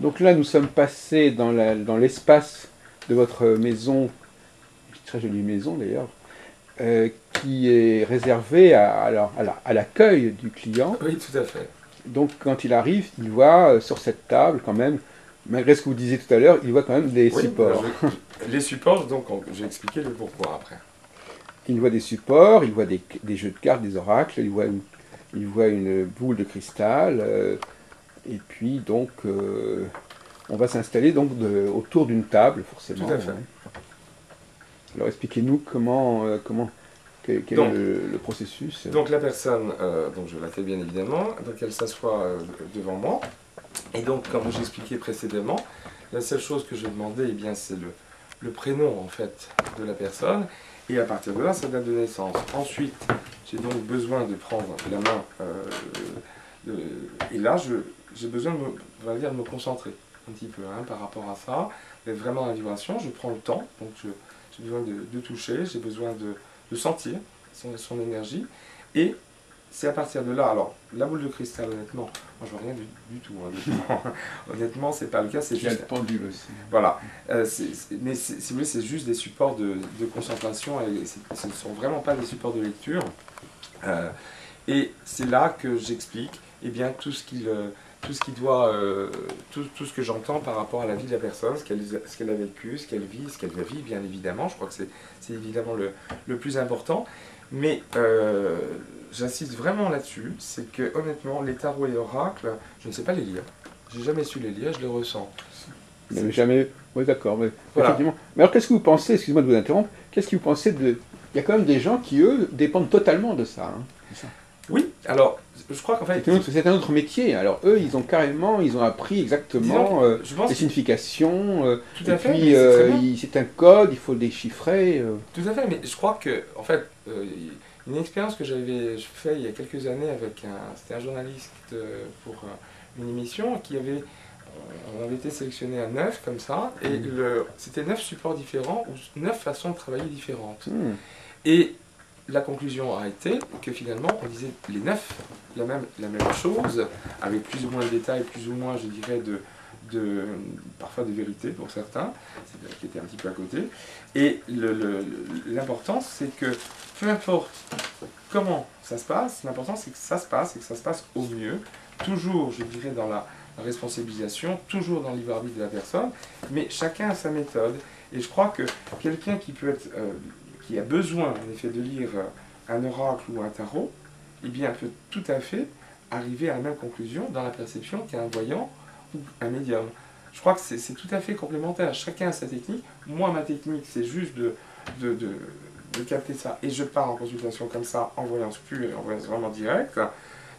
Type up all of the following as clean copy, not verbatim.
Donc là, nous sommes passés dans l'espace de votre maison, très jolie maison d'ailleurs, qui est réservé à l'accueil du client. Oui, tout à fait. Donc quand il arrive, il voit sur cette table quand même, malgré ce que vous disiez tout à l'heure, il voit quand même des Oui, alors supports. les supports, donc j'ai expliqué le pourquoi après. Il voit des supports, il voit des jeux de cartes, des oracles, il voit une boule de cristal, et puis donc on va s'installer donc autour d'une table Tout forcément. à fait. Ouais. Alors expliquez-nous quel est Donc, le processus. donc la personne, donc je la fais bien évidemment, donc elle s'assoit devant moi. Et donc, comme j'expliquais précédemment, la seule chose que je demandais, eh bien, c'est le prénom en fait de la personne. Et à partir de là, sa date de naissance. Ensuite, j'ai donc besoin de prendre la main. Et là, j'ai besoin de on va dire, de me concentrer un petit peu par rapport à ça. D'être vraiment dans la vibration. Je prends le temps. Donc, j'ai besoin de toucher. J'ai besoin de sentir son énergie. Et c'est à partir de là, alors la boule de cristal, honnêtement, moi je vois rien du tout, honnêtement. Honnêtement, c'est pas le cas, c'est Il y a le juste. pendule aussi. Voilà. Mais si vous voulez, c'est juste des supports de concentration et ce ne sont vraiment pas des supports de lecture. Euh, et c'est là que j'explique eh bien, tout ce qui doit, tout ce que j'entends par rapport à la vie de la personne, ce qu'elle a vécu, ce qu'elle vit, bien évidemment. Je crois que c'est évidemment le plus important. Mais j'insiste vraiment là-dessus, c'est que honnêtement, les tarots et les oracles, je ne sais pas les lire. J'ai jamais su les lire, je les ressens. Vous n'avez jamais. Oui, d'accord. Voilà. Effectivement. Mais alors, qu'est-ce que vous pensez, excusez-moi de vous interrompre, qu'est-ce que vous pensez de. Il y a quand même des gens qui, eux, dépendent totalement de ça. Hein. C'est ça. Oui, alors, je crois qu'en fait, C'est un autre métier. Alors, eux, ils ont appris disons exactement que je pense les que significations, tout et à fait, puis mais c'est très bien. c'est un code, il faut le déchiffrer. Tout à fait, mais je crois que, en fait, une expérience que j'avais fait il y a quelques années avec c'était un journaliste pour une émission qui avait, on avait été sélectionné à 9 comme ça, et c'était 9 supports différents ou 9 façons de travailler différentes. Hmm. Et la conclusion a été que finalement, on disait les 9 la même chose, avec plus ou moins de détails, plus ou moins, je dirais, de, parfois de vérité pour certains, qui étaient un petit peu à côté. Et l'important, c'est que peu importe comment ça se passe, l'important c'est que ça se passe et que ça se passe au mieux, toujours, je dirais, dans la responsabilisation, toujours dans le libre arbitre de la personne, mais chacun a sa méthode. Et je crois que quelqu'un qui peut être, qui a besoin en effet de lire un oracle ou un tarot, eh bien peut tout à fait arriver à la même conclusion dans la perception qu'un voyant ou un médium. Je crois que c'est tout à fait complémentaire. Chacun a sa technique. Moi, ma technique, c'est juste de, de, de capter ça. Et je pars en consultation comme ça, en voyance pure et en voyance vraiment directe.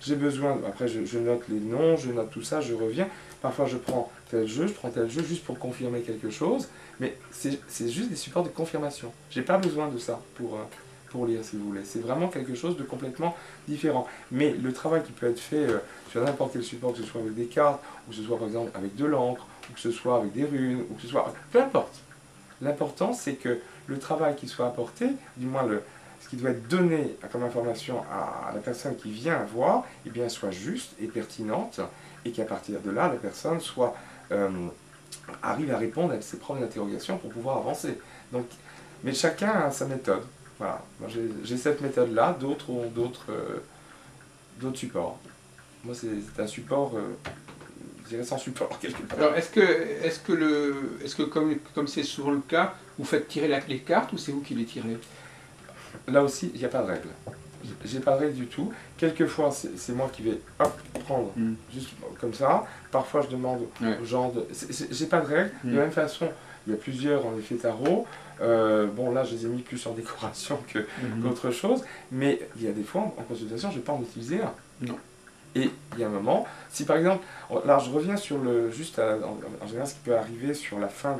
J'ai besoin, après je note les noms, je note tout ça, je reviens. Parfois je prends tel jeu, je prends tel jeu juste pour confirmer quelque chose. Mais c'est juste des supports de confirmation. J'ai pas besoin de ça pour lire, si vous voulez. C'est vraiment quelque chose de complètement différent. Mais le travail qui peut être fait sur n'importe quel support, que ce soit avec des cartes, ou que ce soit par exemple avec de l'encre, ou que ce soit avec des runes, ou que ce soit... Peu importe. L'important, c'est que le travail qui soit apporté, du moins ce qui doit être donné comme information à la personne qui vient voir, eh bien, soit juste et pertinente, et qu'à partir de là, la personne soit, arrive à répondre à ses propres interrogations pour pouvoir avancer. Donc, mais chacun a sa méthode. Voilà. J'ai cette méthode-là, d'autres ont d'autres supports. Moi, c'est un support, je dirais sans support, quelque part. Alors, est-ce que comme c'est souvent le cas, vous faites tirer les cartes ou c'est vous qui les tirez? Là aussi, il n'y a pas de règle. J'ai pas de règle du tout. Quelquefois, c'est moi qui vais hop, prendre, Hmm. juste comme ça. Parfois, je demande Ouais. aux gens de. J'ai pas de règle. De Hmm. la même façon, il y a plusieurs, en effet, tarots. Bon, là, je les ai mis plus en décoration Mhm. qu'autre chose. Mais il y a des fois, en consultation, je ne vais pas en utiliser un. Non. Et il y a un moment, si par exemple, là je reviens sur juste en général ce qui peut arriver sur la fin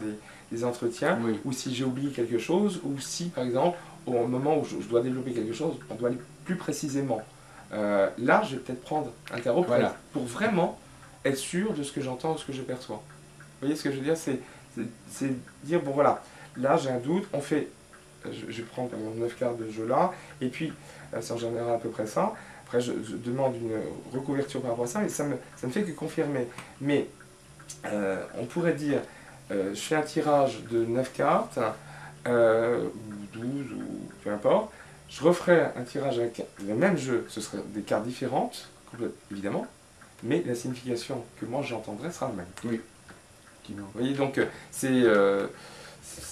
des entretiens, Oui. ou si j'ai oublié quelque chose, ou si par exemple, au moment où je dois développer quelque chose, on doit aller plus précisément. Là, je vais peut-être prendre un tarot Voilà. pour vraiment être sûr de ce que j'entends, de ce que je perçois. Vous voyez ce que je veux dire, c'est dire, bon voilà, là j'ai un doute, on fait, je prends par exemple 9 cartes de jeu là, et puis c'est en général à peu près ça. Après, je demande une recouverture par rapport à ça, et ça ne fait que confirmer. Mais on pourrait dire, je fais un tirage de 9 cartes, ou 12, ou peu importe, je referai un tirage avec le même jeu, ce sera des cartes différentes, évidemment, mais la signification que moi j'entendrai sera la même. Oui. Vous voyez, donc c'est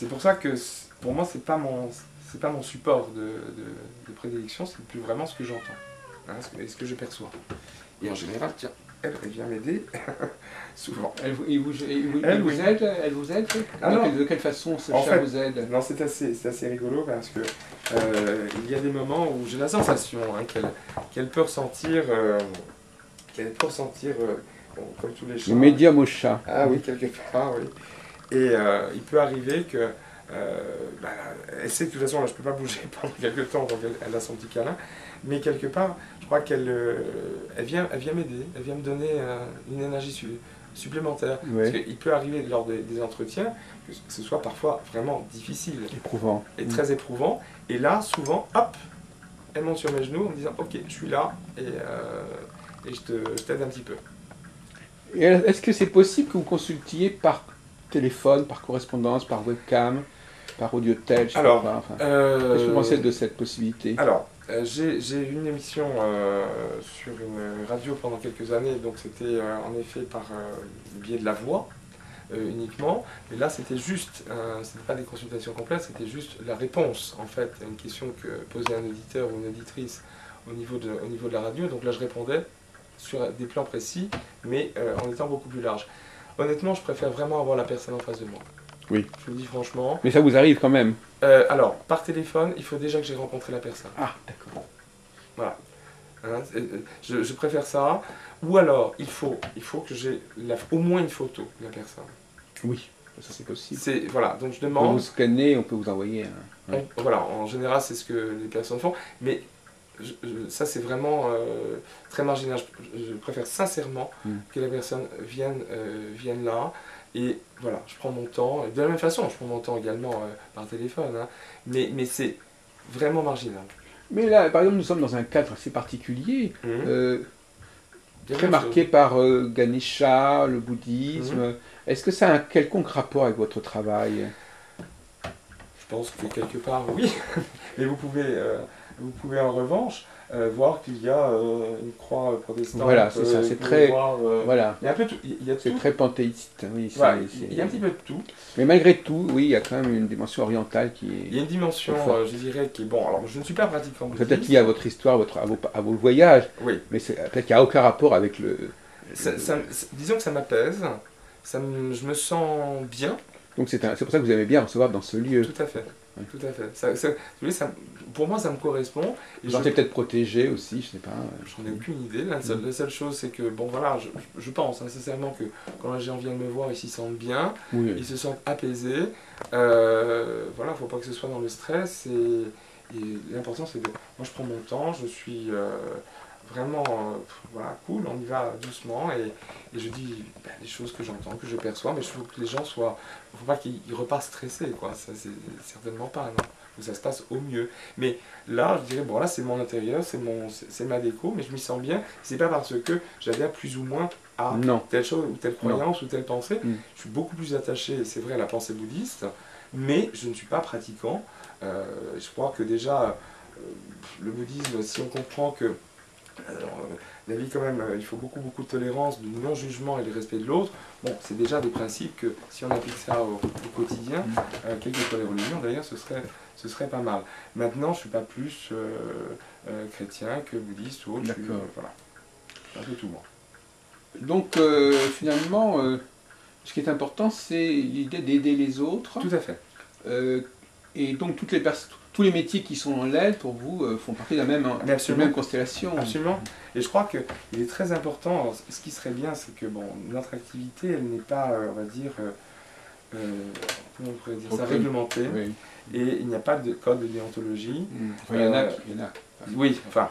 pour ça que pour moi c'est pas mon support de prédilection, c'est plus vraiment ce que j'entends, hein, ce que je perçois. Et en général, tiens, elle vient m'aider souvent. Elle vous aide? Elle vous aide? De quelle façon ce chat vous aide? Non, c'est assez rigolo parce que il y a des moments où j'ai la sensation hein, qu'elle peut ressentir, bon, comme tous les chats. Le médium au chat. Ah oui, quelque part, oui. Et il peut arriver que elle sait que de toute façon, là, je ne peux pas bouger pendant quelques temps, donc elle a son petit câlin. Mais quelque part, je crois qu'elle vient m'aider, elle vient me donner une énergie supplémentaire. Ouais. Parce qu'il peut arriver lors des entretiens que ce soit parfois vraiment difficile. Éprouvant. Et très éprouvant. Et là, souvent, hop, elle monte sur mes genoux en me disant « Ok, je suis là et je t'aide un petit peu. » Est-ce que c'est possible que vous consultiez par téléphone, par correspondance, par webcam, par audiotel, je sais pas. Enfin, qu'est-ce que vous pensez de cette possibilité? Alors, j'ai eu une émission sur une radio pendant quelques années, donc c'était en effet par le biais de la voix uniquement, mais là c'était juste, c'était pas des consultations complètes, c'était juste la réponse en fait à une question que posait un auditeur ou une auditrice au niveau de la radio, donc là je répondais sur des plans précis, mais en étant beaucoup plus large. Honnêtement, je préfère vraiment avoir la personne en face de moi. Oui. Je vous le dis franchement. Mais ça vous arrive quand même? Alors, par téléphone, il faut déjà que j'ai rencontré la personne. Ah, d'accord. Voilà. Hein, je préfère ça. Ou alors, il faut que j'ai au moins une photo de la personne. Oui, ça c'est possible. Voilà, donc je On peut demande. vous scanner, on peut vous envoyer un... Ouais. Voilà, en général, c'est ce que les personnes font. Mais ça, c'est vraiment très marginal. Je préfère sincèrement que la personne vienne là. Et voilà, je prends mon temps. De la même façon, je prends mon temps également par téléphone. Hein, mais c'est vraiment marginal. Mais là, par exemple, nous sommes dans un cadre assez particulier, très marqué par Ganesha, le bouddhisme. Est-ce que ça a un quelconque rapport avec votre travail? Je pense que quelque part, oui. Mais vous pouvez en revanche voir qu'il y a une croix protestante. Voilà, c'est ça, c'est très... voilà. Il y a un peu tout. C'est très panthéiste. Oui, voilà, il y a un petit peu de tout. Mais malgré tout, oui, il y a quand même une dimension orientale qui est... Il y a une dimension, je dirais, qui est... Bon, alors je ne suis pas pratiquant bouddhiste. C'est peut-être lié à votre histoire, à vos voyages. Oui. Mais peut-être qu'il n'y a aucun rapport avec le... disons que ça m'apaise. Je me sens bien. Donc c'est pour ça que vous aimez bien recevoir dans ce lieu. Tout à fait. Oui. Tout à fait. Pour moi, ça me correspond. Vous vous sentez peut-être protégé aussi, je ne sais pas. J'en ai aucune idée. La seule chose, c'est que, bon voilà, je pense sincèrement que quand les gens viennent me voir, ils s'y sentent bien, oui. Ils se sentent apaisés. Voilà, il ne faut pas que ce soit dans le stress. Et l'important, c'est que moi, je prends mon temps, je suis vraiment voilà, cool, on y va doucement et je dis les choses que j'entends, que je perçois, mais je veux que les gens soient... Il ne faut pas qu'ils repartent stressés, quoi. Ça, c'est certainement pas, non. Faut que ça se passe au mieux. Mais là, je dirais, bon, là, c'est mon intérieur, c'est ma déco, mais je m'y sens bien. C'est pas parce que j'adhère plus ou moins à telle chose ou telle croyance ou telle pensée. Je suis beaucoup plus attaché, c'est vrai, à la pensée bouddhiste, mais je ne suis pas pratiquant. Je crois que déjà, le bouddhisme, si on comprend que la vie quand même, il faut beaucoup de tolérance, du non-jugement et du respect de l'autre. Bon, c'est déjà des principes que si on applique ça au quotidien, quelles que soient les religions d'ailleurs, ce serait pas mal. Maintenant, je ne suis pas plus chrétien que bouddhiste ou autre. Voilà, un peu tout moi. Donc finalement, ce qui est important, c'est l'idée d'aider les autres. Tout à fait. Et donc tous les métiers qui sont en l'aide, pour vous, font partie de la même constellation. Absolument. Et je crois qu'il est très important, alors, ce qui serait bien, c'est que bon, notre activité, elle n'est pas, on va dire, comment on pourrait dire ça, réglementée. Oui. Et il n'y a pas de code de déontologie. Enfin, il y en a. Oui, enfin...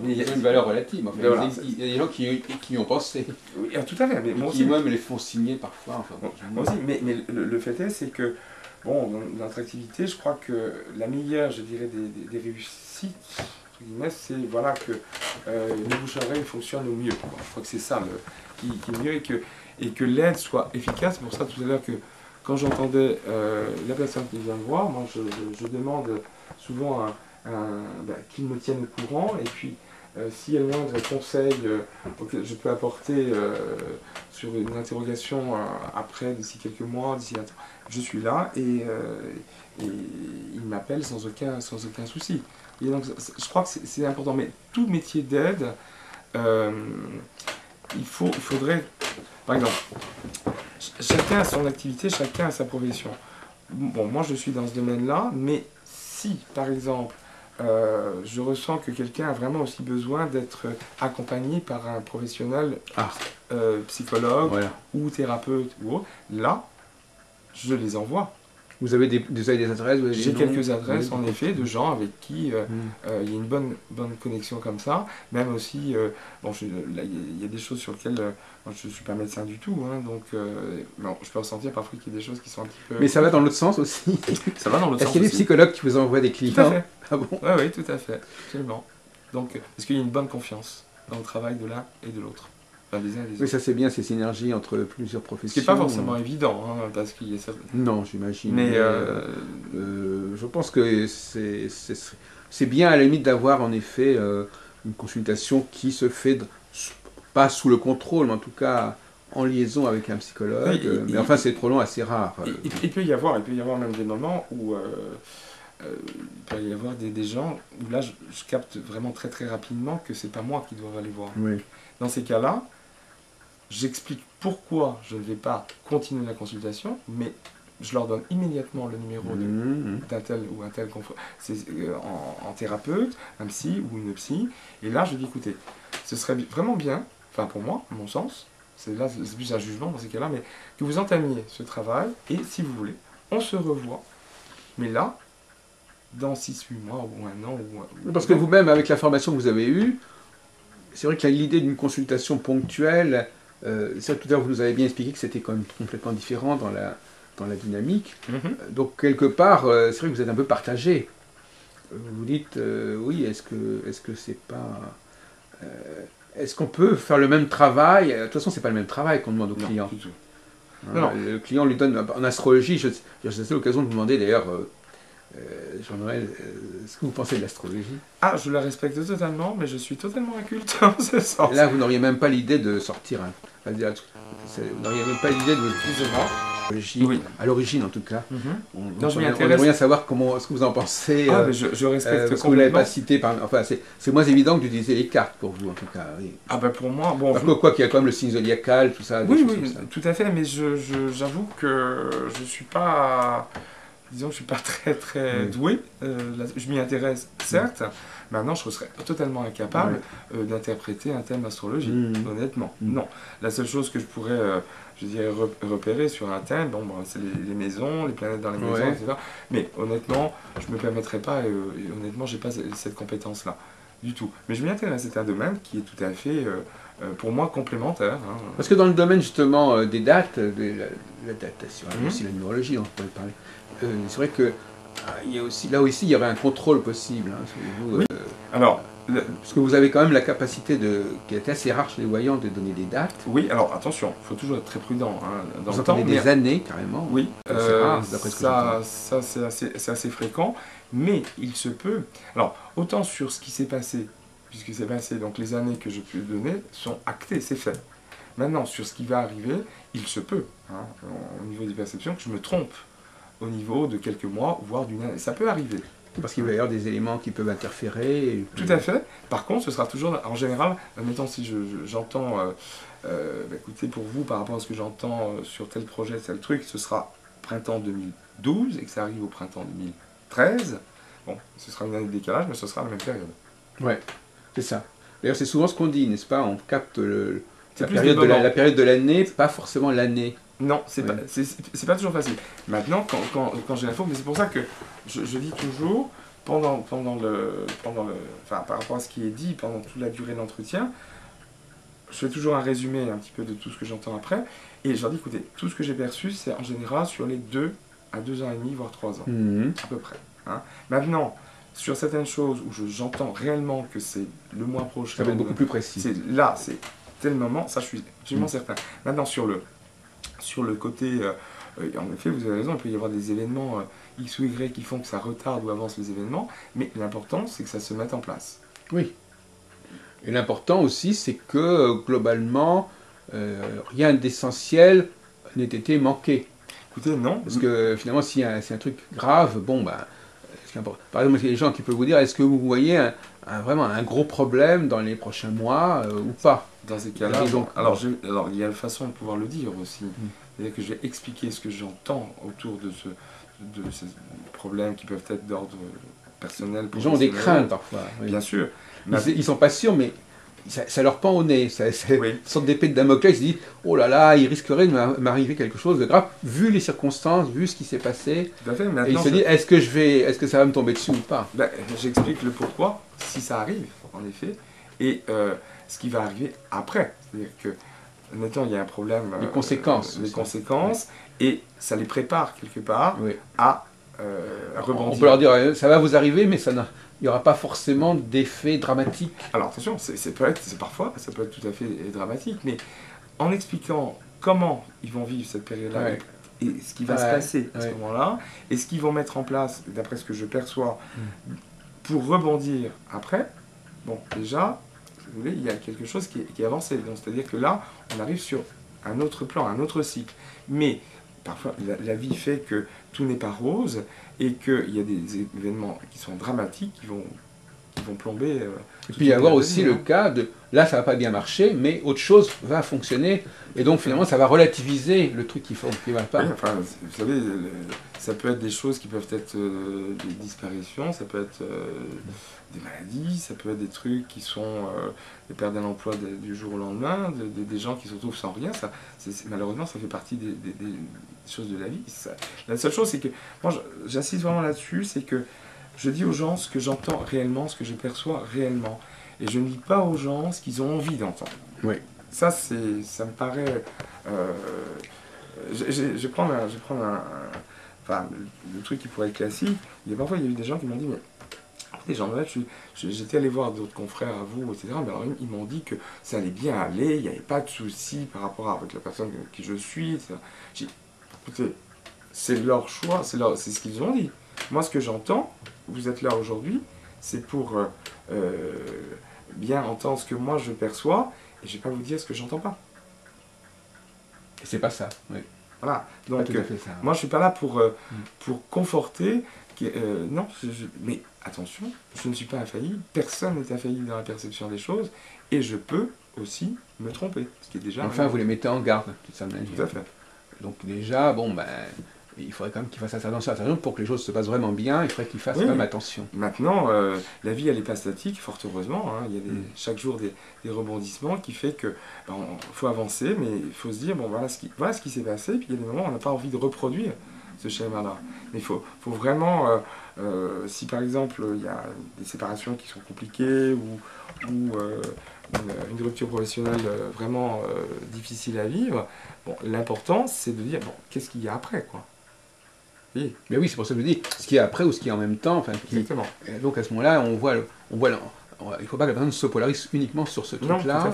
Il y a une valeur relative. Enfin, voilà. Il y a des gens qui y ont pensé. Oui, tout à fait. Mais moi qui même les font signer parfois. Enfin, moi aussi, mais le fait est, c'est que bon, dans notre activité, je crois que la meilleure, je dirais, des réussites, c'est voilà, que les bouche-oreille fonctionnent au mieux. Je crois que c'est ça qui est mieux et que l'aide soit efficace. C'est pour ça tout à l'heure que quand j'entendais la personne qui vient me voir, moi je demande souvent qu'il me tienne au courant, et puis s'il y a le moindre conseil auquel je peux apporter sur une interrogation après, d'ici quelques mois, je suis là, et il m'appelle sans aucun souci. Et donc je crois que c'est important, mais tout métier d'aide, il faudrait, par exemple, chacun a son activité, chacun a sa profession. Bon, moi je suis dans ce domaine-là, mais si, par exemple, je ressens que quelqu'un a vraiment aussi besoin d'être accompagné par un professionnel, psychologue, Voilà. ou thérapeute, ou autre, là, je les envoie. Vous avez des adresses? J'ai quelques adresses, en effet, de gens avec qui il y a une bonne connexion comme ça. Même aussi, bon, là, il y a des choses sur lesquelles moi, je ne suis pas médecin du tout, hein, donc bon, je peux ressentir parfois qu'il y a des choses qui sont un petit peu... Mais ça va dans l'autre sens aussi. Ça va dans l'autre sens. Est-ce qu'il y a des psychologues qui vous envoient des clients? Tout à fait. Ah bon? Oui, tout à fait, absolument. Donc, parce qu'il y a une bonne confiance dans le travail de l'un et de l'autre. Enfin, des uns et des autres. Oui, ça c'est bien, ces synergies entre plusieurs professions. Ce qui n'est pas forcément évident, hein, parce qu'il y a certaines... Non, j'imagine. Mais je pense que c'est bien à la limite d'avoir en effet une consultation qui se fait pas sous le contrôle, mais en tout cas en liaison avec un psychologue. Mais enfin, c'est trop long, assez rare. Il peut y avoir même des moments où il peut y avoir des gens où là je capte vraiment très très rapidement que c'est pas moi qui dois aller voir. Oui. Dans ces cas-là, j'explique pourquoi je ne vais pas continuer la consultation, mais je leur donne immédiatement le numéro d'un tel ou un tel en thérapeute, un psy ou une psy, et là je dis écoutez, ce serait vraiment bien, enfin pour moi, à mon sens, c'est plus un jugement dans ces cas-là, mais que vous entamiez ce travail, et si vous voulez, on se revoit, mais là, dans 6-8 mois ou un an. Parce que vous-même, avec la formation que vous avez eue, c'est vrai que l'idée d'une consultation ponctuelle, c'est vrai que tout à l'heure vous nous avez bien expliqué que c'était quand même complètement différent dans la dynamique. Donc quelque part, c'est vrai que vous êtes un peu partagé. Vous vous dites, oui, est-ce que c'est pas... est-ce qu'on peut faire le même travail? De toute façon, c'est pas le même travail qu'on demande au client. Du tout. Non. Le client lui donne... En astrologie, j'ai l'occasion de vous demander d'ailleurs... Jean-Noël, ce que vous pensez de l'astrologie? Ah, je la respecte totalement, mais je suis totalement inculte en ce sens. Et là, vous n'auriez même pas l'idée de sortir vous n'auriez même pas l'idée de l'astrologie, oui. À l'origine en tout cas. Non, je m'y intéresse. On aimerait bien savoir ce que vous en pensez. Mais je respecte parce que vous ne l'avez pas cité. Enfin, c'est moins évident que d'utiliser les cartes pour vous en tout cas. Oui. Ah ben pour moi, bon... Quoi qu'il y a quand même le signe zodiacal, tout ça. Oui, tout à fait, mais j'avoue que je suis pas... Disons que je ne suis pas très très doué, je m'y intéresse certes, maintenant je serais totalement incapable d'interpréter un thème astrologique, honnêtement. Non, la seule chose que je pourrais, je dirais, repérer sur un thème, c'est les maisons, les planètes dans les maisons, etc. Mais honnêtement, je ne me permettrais pas, et honnêtement, je n'ai pas cette compétence-là, du tout. Mais je m'y intéresse, c'est un domaine qui est tout à fait, pour moi, complémentaire. Hein. Parce que dans le domaine justement des dates, de la datation, aussi la numérologie, on pourrait parler. C'est vrai que là aussi, il y aurait un contrôle possible. Hein, alors, parce que vous avez quand même la capacité, qui est assez rare chez les voyants, de donner des dates. Oui, alors attention, il faut toujours être très prudent dans le temps. Des années, carrément. Oui, c'est rare, d'après ce que j'entends. Ça c'est assez fréquent, mais il se peut... Alors, autant sur ce qui s'est passé, puisque c'est passé, donc les années que je peux donner sont actées, c'est fait. Maintenant, sur ce qui va arriver, il se peut, hein, au niveau des perceptions, que je me trompe au niveau de quelques mois, voire d'une année. Ça peut arriver. Parce qu'il va y avoir des éléments qui peuvent interférer. Tout à fait. Par contre, ce sera toujours, en général, admettons si j'entends, écoutez, pour vous, par rapport à ce que j'entends sur tel projet, tel truc, ce sera printemps 2012 et que ça arrive au printemps 2013. Bon, ce sera une année de décalage, mais ce sera la même période. Ouais, c'est ça. D'ailleurs, c'est souvent ce qu'on dit, n'est-ce pas? On capte la période de l'année, pas forcément l'année. Non, c'est pas toujours facile. Maintenant, quand j'ai l'info, mais c'est pour ça que je dis toujours, par rapport à ce qui est dit pendant toute la durée de l'entretien, je fais toujours un résumé un petit peu de tout ce que j'entends après, et je leur dis, écoutez, tout ce que j'ai perçu, c'est en général sur les 2 à 2 ans et demi, voire 3 ans, à peu près. Hein. Maintenant, sur certaines choses où j'entends réellement que c'est le mois prochain... Ça va être beaucoup plus précis. Là, c'est tel moment, ça je suis absolument certain. Maintenant sur le côté, en effet vous avez raison, il peut y avoir des événements X ou Y qui font que ça retarde ou avance les événements, mais l'important c'est que ça se mette en place. Oui. Et l'important aussi, c'est que globalement, rien d'essentiel n'ait été manqué. Écoutez, non. Parce que finalement, si c'est un truc grave, bon, ben, par exemple, il y a des gens qui peuvent vous dire, est-ce que vous voyez vraiment un gros problème dans les prochains mois ou pas? Dans ces cas-là, donc, alors il y a une façon de pouvoir le dire aussi. C'est-à-dire que je vais expliquer ce que j'entends autour de ces problèmes qui peuvent être d'ordre personnel. Les gens ont des craintes parfois. Oui. Bien sûr. Ils ne sont pas sûrs, mais ça leur pend au nez. C'est oui. une sorte d'épée de Damoclès. Ils se disent, oh là là, il risquerait de m'arriver quelque chose de grave, vu les circonstances, vu ce qui s'est passé. Tout à fait. Maintenant, et ils se disent, est-ce que ça va me tomber dessus ou pas? Ben, j'explique le pourquoi, si ça arrive, en effet, et ce qui va arriver après. C'est-à-dire que, admettons, il y a un problème. Les conséquences. Les conséquences, oui. Et ça les prépare quelque part oui. à rebondir. On peut leur dire, ça va vous arriver, mais il n'y aura pas forcément d'effet dramatique. Alors attention, parfois, ça peut être tout à fait dramatique, mais en expliquant comment ils vont vivre cette période-là, ouais. Et ce qui va se passer à ce moment-là, et ce qu'ils vont mettre en place, d'après ce que je perçois, pour rebondir après, bon, déjà, si vous voulez, il y a quelque chose qui est avancé. C'est-à-dire que là, on arrive sur un autre plan, un autre cycle. Mais parfois, la vie fait que tout n'est pas rose, et qu'il y a des événements qui sont dramatiques, qui vont plomber. Et puis il y avoir aussi le cas de, là ça va pas bien marcher, mais autre chose va fonctionner, et donc finalement ça va relativiser le truc qui va pas. Oui, enfin, vous savez, ça peut être des choses qui peuvent être des disparitions, ça peut être des maladies, ça peut être des trucs qui sont des pertes d'un emploi du jour au lendemain, des gens qui se retrouvent sans rien. Malheureusement, ça fait partie des choses de la vie. La seule chose, c'est que, moi j'insiste vraiment là-dessus, c'est que je dis aux gens ce que j'entends réellement, ce que je perçois réellement. Et je ne dis pas aux gens ce qu'ils ont envie d'entendre. Oui. Ça me paraît... je prends enfin, le truc qui pourrait être classique. Parfois, il y a eu des gens qui m'ont dit, mais écoutez, Jean-Noël, j'étais allé voir d'autres confrères à vous, etc. Mais alors, ils m'ont dit que ça allait bien aller, il n'y avait pas de souci par rapport avec la personne qui je suis, etc. J'ai dit, écoutez, c'est leur choix, c'est ce qu'ils ont dit. Moi, ce que j'entends, vous êtes là aujourd'hui, c'est pour bien entendre ce que moi je perçois, et je ne vais pas vous dire ce que j'entends pas. Et c'est pas ça, oui. Voilà, donc ça, moi je ne suis pas là pour conforter, non, mais attention, je ne suis pas infaillible, personne n'est infaillible dans la perception des choses, et je peux aussi me tromper, ce qui est déjà... Enfin, vous les mettez en garde, de cette manière. Tout à fait. Donc déjà, bon, ben... il faudrait quand même qu'il fasse attention pour que les choses se passent vraiment bien, il faudrait qu'il fasse quand même attention. Maintenant, la vie, elle n'est pas statique, fort heureusement. Hein. Il y a chaque jour des rebondissements qui fait que faut avancer, mais il faut se dire, bon, voilà ce qui s'est passé, puis il y a des moments où on n'a pas envie de reproduire ce schéma-là. Mais il faut vraiment, si par exemple, il y a des séparations qui sont compliquées, ou une rupture professionnelle vraiment difficile à vivre, bon, l'important, c'est de dire, bon, qu'est-ce qu'il y a après, quoi. Oui. Mais oui, c'est pour ça que je dis, ce qui est après ou ce qui est en même temps. Enfin, exactement. Donc à ce moment-là, il ne faut pas que la personne se polarise uniquement sur ce truc-là.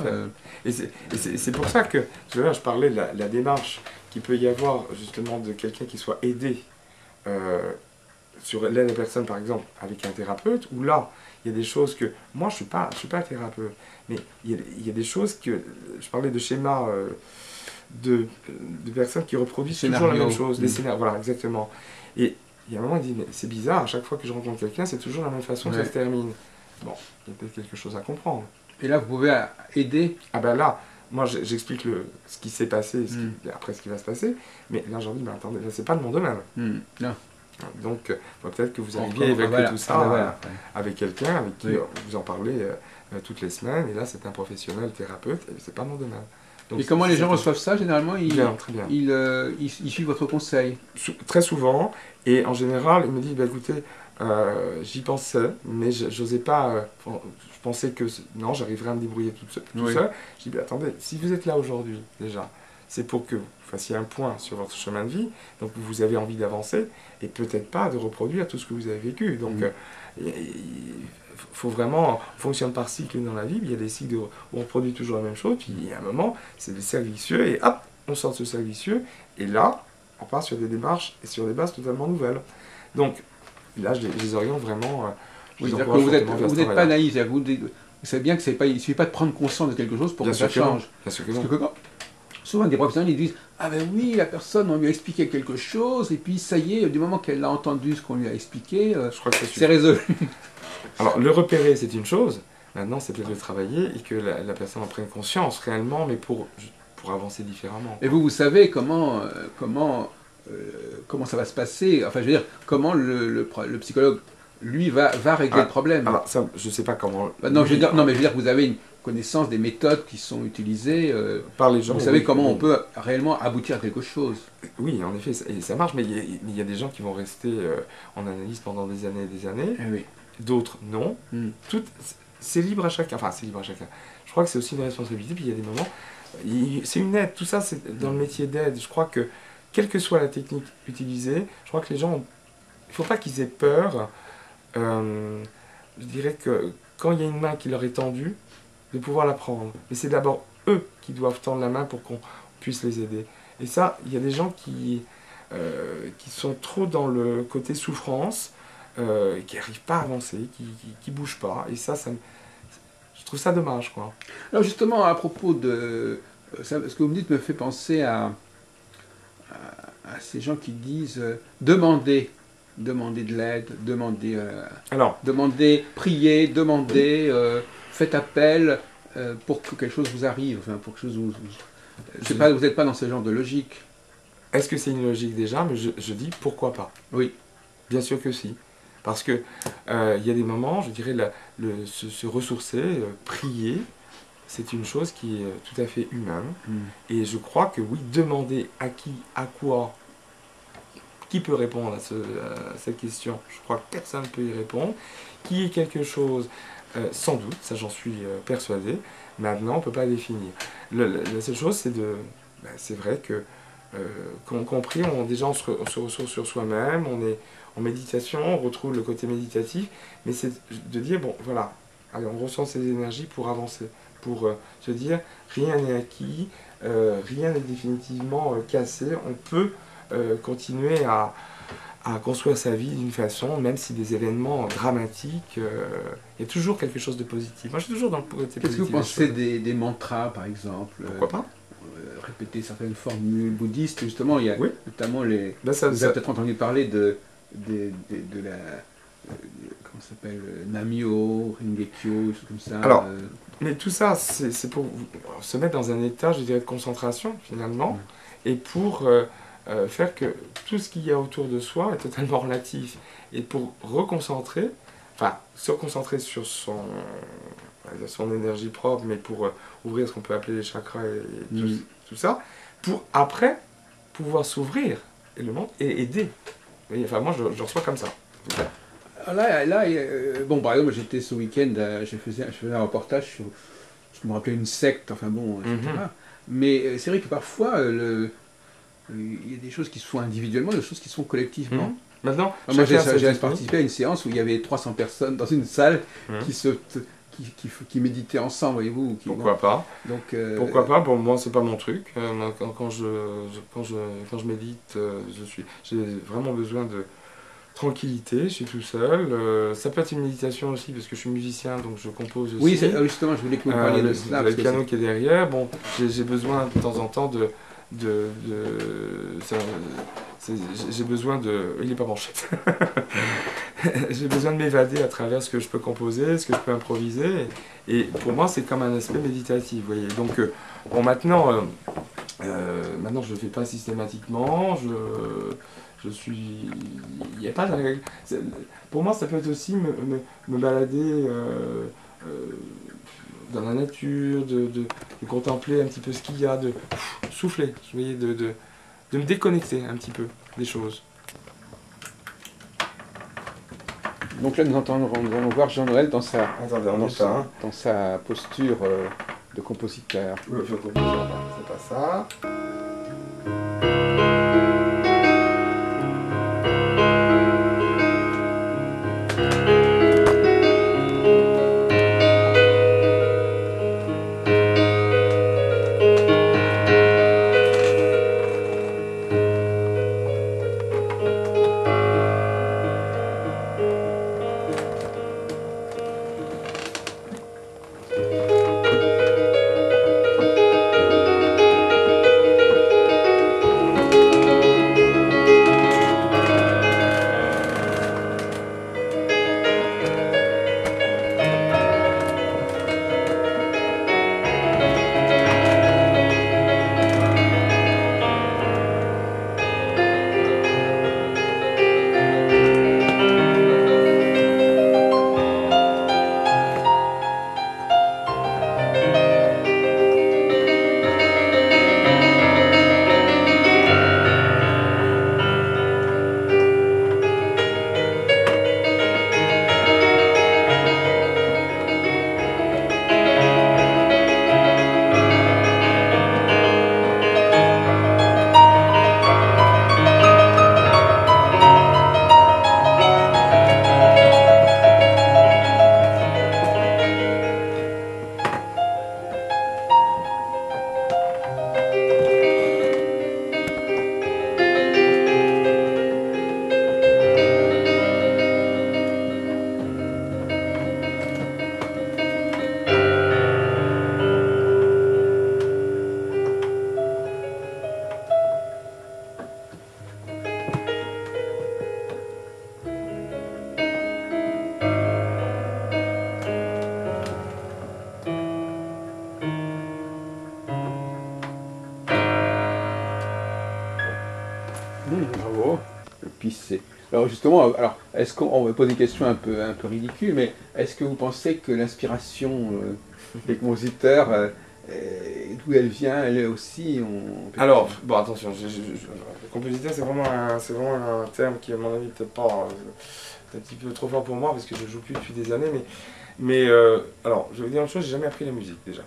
Et c'est pour ça que, je parlais de la démarche qu'il peut y avoir justement de quelqu'un qui soit aidé sur l'aide à personne, par exemple, avec un thérapeute, où là, il y a des choses que... Moi, je suis pas thérapeute, mais il y a des choses que... Je parlais de schémas... De personnes qui reproduisent toujours la même chose, des scénarios, voilà, exactement. Et il y a un moment, il dit, mais c'est bizarre, à chaque fois que je rencontre quelqu'un, c'est toujours la même façon que ça se termine. Bon, il y a peut-être quelque chose à comprendre. Et là, vous pouvez aider. Ah ben là, moi j'explique ce qui s'est passé, après ce qui va se passer, mais là j'ai envie, mais attendez, là c'est pas de mon domaine. Non. Donc, peut-être que vous arriviez à évacuer tout ça avec quelqu'un, avec qui vous en parlez toutes les semaines, et là c'est un professionnel thérapeute, et c'est pas mon domaine. Donc, et comment les gens reçoivent ça, généralement? Très bien. Ils suivent votre conseil? Très souvent, et en général, ils me disent, bah, écoutez, j'y pensais, mais j'osais pas, je pensais que, non, j'arriverais à me débrouiller tout seul. Je dis, bah, attendez, si vous êtes là aujourd'hui, déjà, c'est pour que vous fassiez un point sur votre chemin de vie, donc vous avez envie d'avancer, et peut-être pas de reproduire tout ce que vous avez vécu. Donc il faut vraiment, on fonctionne par cycle dans la vie, il y a des cycles où on produit toujours la même chose, puis il y a un moment, c'est des cercles vicieux, et hop, on sort de ce cercle vicieux, et là, on part sur des démarches et sur des bases totalement nouvelles. Donc là, je les oriente vraiment. Oui, c'est-à-dire que vous n'êtes pas naïf, vous savez bien que il ne suffit pas de prendre conscience de quelque chose pour que ça change. Bien sûr que Parce que souvent des professionnels ils disent « Ah ben oui, la personne, on lui a expliqué quelque chose, et puis ça y est, du moment qu'elle a entendu ce qu'on lui a expliqué, je crois que c'est résolu. » Alors, le repérer, c'est une chose. Maintenant, c'est peut-être le travailler et que la personne en prenne conscience réellement, mais pour avancer différemment. Et vous savez comment ça va se passer, enfin je veux dire, comment le psychologue, lui, va régler le problème. Alors, ça, je ne sais pas comment... Non, je veux dire que vous avez une connaissance des méthodes qui sont utilisées par les gens. Vous savez comment on peut réellement aboutir à quelque chose. Oui, en effet, ça marche, mais il y a des gens qui vont rester en analyse pendant des années et des années. Oui. D'autres, non. C'est libre à chacun. Enfin, c'est libre à chacun. Je crois que c'est aussi une responsabilité, puis il y a des moments... C'est une aide, tout ça, c'est dans le métier d'aide. Je crois que, quelle que soit la technique utilisée, je crois que les gens... Il ne faut pas qu'ils aient peur. Je dirais que quand il y a une main qui leur est tendue, de pouvoir la prendre. Mais c'est d'abord eux qui doivent tendre la main pour qu'on puisse les aider. Et ça, il y a des gens qui sont trop dans le côté souffrance, qui n'arrivent pas à avancer, qui bougent pas. Et ça je trouve ça dommage, quoi. Alors justement, à propos de... ce que vous me dites me fait penser à ces gens qui disent demander de l'aide, prier, faites appel pour que quelque chose vous arrive, enfin, pour quelque chose vous n'êtes pas dans ce genre de logique. Est-ce que c'est une logique déjà? Mais je dis pourquoi pas. Oui. Bien sûr que si. Parce que il y a des moments, je dirais, se ressourcer, prier, c'est une chose qui est tout à fait humaine. Et je crois que oui, demander à qui, à quoi, qui peut répondre à cette question? Je crois que personne ne peut y répondre. Qui est quelque chose? Sans doute, ça j'en suis persuadé. Maintenant, on ne peut pas définir. La seule chose, c'est vrai que quand on prie, déjà on se ressource sur soi-même, on est en méditation, on retrouve le côté méditatif, mais c'est de dire, bon voilà, allez, on ressent ces énergies pour avancer, pour se dire, rien n'est acquis, rien n'est définitivement cassé, on peut continuer à construire sa vie d'une façon, même si des événements dramatiques, il y a toujours quelque chose de positif. Moi je suis toujours dans le côté positif. Qu'est-ce que vous pensez des mantras par exemple? Pourquoi pas? Répéter certaines formules bouddhistes, justement, il y a notamment les... vous avez peut-être entendu parler de la... comment ça s'appelle? Namyo, Ringekyo, des choses comme ça. Alors, mais tout ça, c'est pour se mettre dans un état, je dirais, de concentration, finalement, et pour faire que tout ce qu'il y a autour de soi est totalement relatif. Et pour reconcentrer, enfin, se concentrer sur son énergie propre, mais pour ouvrir ce qu'on peut appeler les chakras et tout ça, pour après pouvoir s'ouvrir et le monde et aider. Et, enfin, moi, je reçois comme ça. Là, bon, par exemple, j'étais ce week-end, je faisais un reportage sur, je me rappelais, une secte, enfin bon, etc. Mais c'est vrai que parfois, il y a des choses qui se font individuellement, des choses qui se font collectivement. Maintenant, moi, j'ai participé à une séance où il y avait 300 personnes dans une salle qui méditaient ensemble, voyez-vous. Pourquoi pas? Donc, pourquoi pas? Bon, moi, c'est pas mon truc. Quand je médite, j'ai vraiment besoin de tranquillité, je suis tout seul. Ça peut être une méditation aussi, parce que je suis musicien, donc je compose aussi. Oui, justement, je voulais que vous parliez de cela. Le piano qui est derrière, bon, j'ai besoin de temps en temps j'ai besoin de... Il n'est pas branché. J'ai besoin de m'évader à travers ce que je peux composer, ce que je peux improviser. Et pour moi, c'est comme un aspect méditatif, vous voyez. Donc, bon, maintenant, je ne le fais pas systématiquement. Je suis... Il n'y a pas de règle. Pour moi, ça peut être aussi me balader... dans la nature, de contempler un petit peu ce qu'il y a, de souffler, vous voyez, de me déconnecter un petit peu des choses. Donc là, nous allons voir Jean-Noël dans sa posture de compositeur. C'est pas ça. Bravo. Et puis c'est... Alors justement, alors, est-ce qu'on va poser une question un peu ridicule, mais est-ce que vous pensez que l'inspiration des compositeurs, d'où elle vient, elle est aussi... Alors, bon attention, le compositeur c'est vraiment un terme qui à mon avis peut-être pas un petit peu trop fort pour moi parce que je joue plus depuis des années, mais alors je vais vous dire une chose, j'ai jamais appris la musique déjà.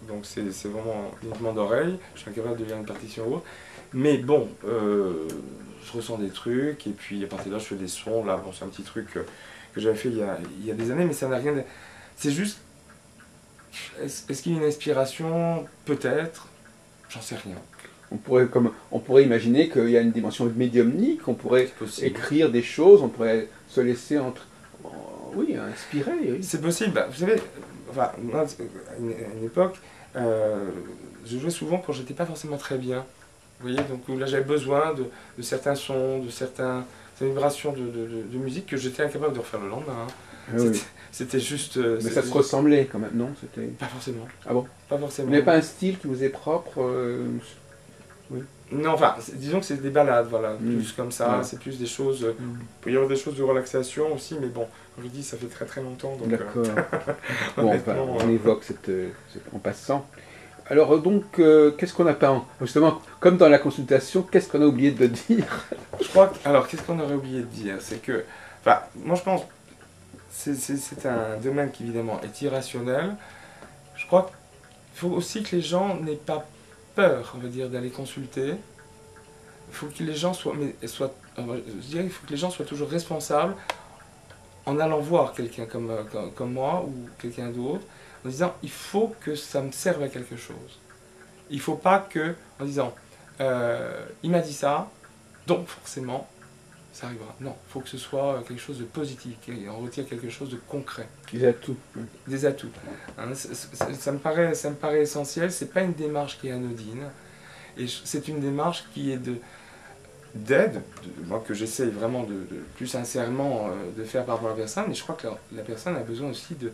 Donc c'est vraiment uniquement d'oreille, je suis incapable de lire une partition ou autre. Mais bon, je ressens des trucs et puis à partir de là je fais des sons. Là bon, c'est un petit truc que j'avais fait il y a des années, mais ça n'a rien de... C'est juste... Est-ce qu'il y a une inspiration? Peut-être, j'en sais rien. On pourrait imaginer qu'il y a une dimension médiumnique, on pourrait écrire des choses, on pourrait se laisser oui, inspirer. Oui. C'est possible. Bah, vous savez, enfin, moi, à une époque, je jouais souvent quand j'étais pas forcément très bien. Vous voyez, donc là j'avais besoin de certains sons, de certaines vibrations de musique que j'étais incapable de refaire le lendemain. Hein. Oui. C'était juste... Mais ça se ressemblait quand même, non? Pas forcément. Ah bon? Pas forcément. Vous n'avez pas un style qui vous est propre? Oui. Non, enfin, disons que c'est des balades, voilà, plus comme ça, c'est plus des choses... Il peut y avoir des choses de relaxation aussi, mais bon, comme je dis, ça fait très très longtemps. D'accord. Bon, on évoque en passant. Alors donc, qu'est-ce qu'on n'a pas... Justement, comme dans la consultation, qu'est-ce qu'on a oublié de dire? Je crois que... Alors, qu'est-ce qu'on aurait oublié de dire? C'est que... Enfin, moi je pense... C'est un domaine qui évidemment est irrationnel. Je crois qu'il faut aussi que les gens n'aient pas peur, on va dire, d'aller consulter. Il faut que les gens je dirais qu'il faut que les gens soient toujours responsables en allant voir quelqu'un comme moi ou quelqu'un d'autre, en disant il faut que ça me serve à quelque chose. Il ne faut pas que, en disant il m'a dit ça, donc forcément ça arrivera. Non, il faut que ce soit quelque chose de positif, on retire quelque chose de concret. Des atouts. Des atouts. Hein, ça me paraît essentiel, c'est pas une démarche qui est anodine, et c'est une démarche qui est d'aide, moi que j'essaye vraiment de plus sincèrement de faire par rapport à la personne, mais je crois que la personne a besoin aussi de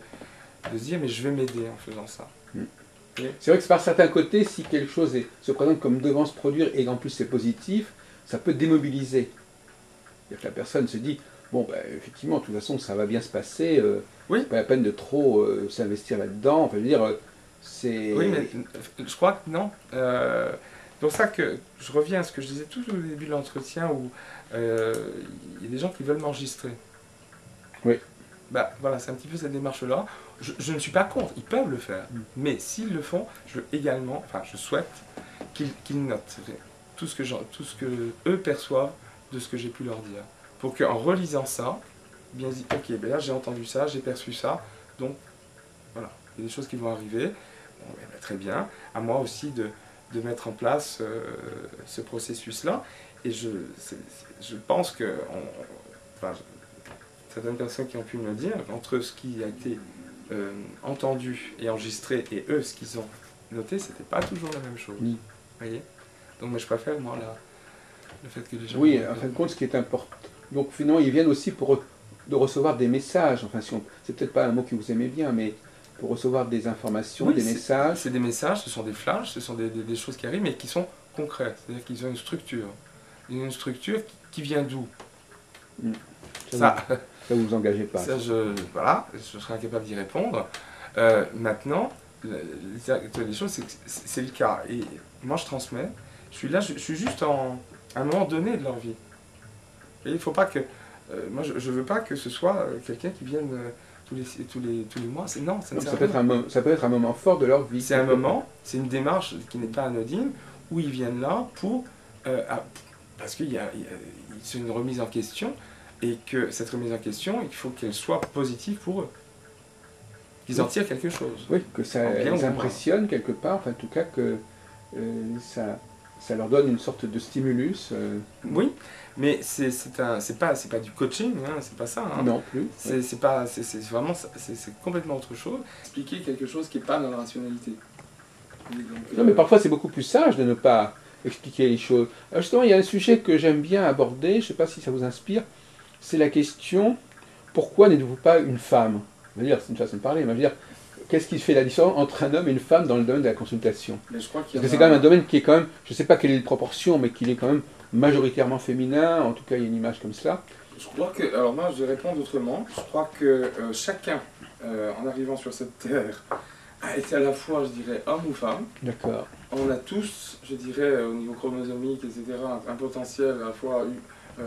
se dire mais je vais m'aider en faisant ça. C'est vrai que par certains côtés, si quelque chose se présente comme devant se produire et en plus c'est positif, ça peut démobiliser. La personne se dit, bon, bah, effectivement, de toute façon, ça va bien se passer, c'est pas la peine de trop s'investir là-dedans. Enfin, je veux dire, c'est... Oui, mais je crois que non. C'est pour ça que je reviens à ce que je disais tout au début de l'entretien où il y a des gens qui veulent m'enregistrer. Oui. Bah, voilà, c'est un petit peu cette démarche-là. Je ne suis pas contre, ils peuvent le faire. Mais s'ils le font, je veux également, enfin, je souhaite qu'ils notent tout ce que eux perçoivent de ce que j'ai pu leur dire. Pour qu'en relisant ça, bien se dit, ok, ben là j'ai entendu ça, j'ai perçu ça, donc voilà, il y a des choses qui vont arriver, bon, ben, très bien, à moi aussi de mettre en place ce processus-là, et je pense que, enfin, certaines personnes qui ont pu me le dire, entre ce qui a été entendu et enregistré et eux, ce qu'ils ont noté, c'était pas toujours la même chose. Oui. Vous voyez? Donc moi je préfère, moi, le fait que les gens... Oui, en fin de compte, ce qui est important. Donc finalement, ils viennent aussi de recevoir des messages. Enfin, si c'est peut-être pas un mot que vous aimez bien, mais pour recevoir des informations, Oui, des messages. c'est des messages, ce sont des flashs, ce sont des choses qui arrivent, mais qui sont concrètes. C'est-à-dire qu'ils ont une structure. Une structure qui vient d'où? Ça, vous vous engagez pas. Ça, voilà, je serais incapable d'y répondre. Maintenant, les choses, c'est le cas. Et moi, je transmets. Je suis là, je suis juste à un moment donné de leur vie. Et il ne faut pas que... moi, je ne veux pas que ce soit quelqu'un qui vienne tous les mois. Non, ça ne sert à rien. Ça peut être un moment fort de leur vie. C'est un moment, c'est une démarche qui n'est pas anodine, où ils viennent là pour... parce qu'il c'est une remise en question, et que cette remise en question, il faut qu'elle soit positive pour eux. Qu'ils en tirent quelque chose. Oui, que ça les impressionne quelque part, enfin, en tout cas que ça leur donne une sorte de stimulus. Oui, mais c'est pas du coaching, hein, c'est pas ça. Hein. Non plus. C'est vraiment, c'est complètement autre chose. Expliquer quelque chose qui n'est pas dans la rationalité. Donc, non, mais parfois c'est beaucoup plus sage de ne pas expliquer les choses. Alors justement, il y a un sujet que j'aime bien aborder, je ne sais pas si ça vous inspire, c'est la question, pourquoi n'êtes-vous pas une femme? Je veux dire, c'est une façon de parler, mais je veux dire, qu'est-ce qui fait la différence entre un homme et une femme dans le domaine de la consultation? Mais je crois Parce que c'est quand même un domaine qui est quand même, je ne sais pas quelle est la proportion, mais qui est quand même majoritairement féminin, en tout cas il y a une image comme cela. Je crois que, alors moi je vais répondre autrement, je crois que chacun, en arrivant sur cette terre, a été à la fois, je dirais, homme ou femme. D'accord. On a tous, je dirais, au niveau chromosomique, etc., un potentiel à la fois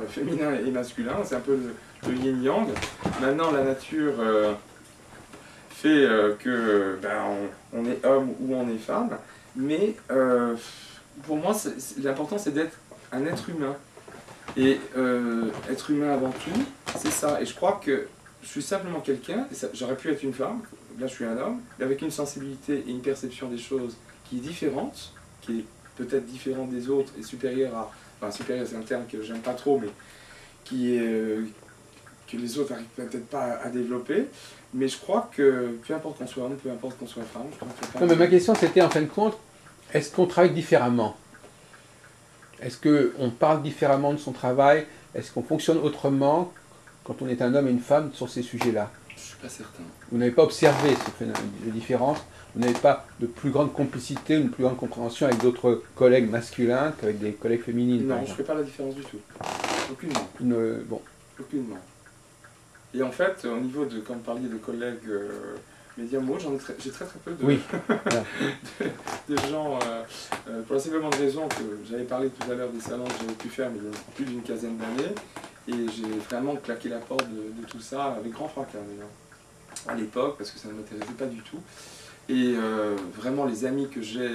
féminin et masculin, c'est un peu le yin-yang. Maintenant, la nature fait que on est homme ou on est femme, mais pour moi, l'important c'est d'être un être humain. Et être humain avant tout, c'est ça. Et je crois que je suis simplement quelqu'un, j'aurais pu être une femme, là je suis un homme, mais avec une sensibilité et une perception des choses qui est différente, qui est peut-être différente des autres et supérieure à... Enfin, supérieure c'est un terme que j'aime pas trop, mais qui est... que les autres n'arrivent peut-être pas à développer. Mais je crois que peu importe qu'on soit homme, peu importe qu'on soit femme, je crois que... Non, mais ma question c'était en fin de compte, est-ce qu'on travaille différemment? Est-ce qu'on parle différemment de son travail? Est-ce qu'on fonctionne autrement quand on est un homme et une femme sur ces sujets-là? Je ne suis pas certain. Vous n'avez pas observé ces différences? Vous n'avez pas de plus grande complicité, une plus grande compréhension avec d'autres collègues masculins qu'avec des collègues féminines? Non, je ne fais pas la différence du tout. Aucunement. Bon. Aucunement. Et en fait, au niveau de, quand vous parliez de collègues médiums, j'ai très peu de, oui. de gens, pour la simple raison que j'avais parlé tout à l'heure des salons que j'avais pu faire, mais il y a plus d'une quinzaine d'années, et j'ai vraiment claqué la porte de tout ça avec grand fracas d'ailleurs, à l'époque, parce que ça ne m'intéressait pas du tout. Et vraiment les amis que j'ai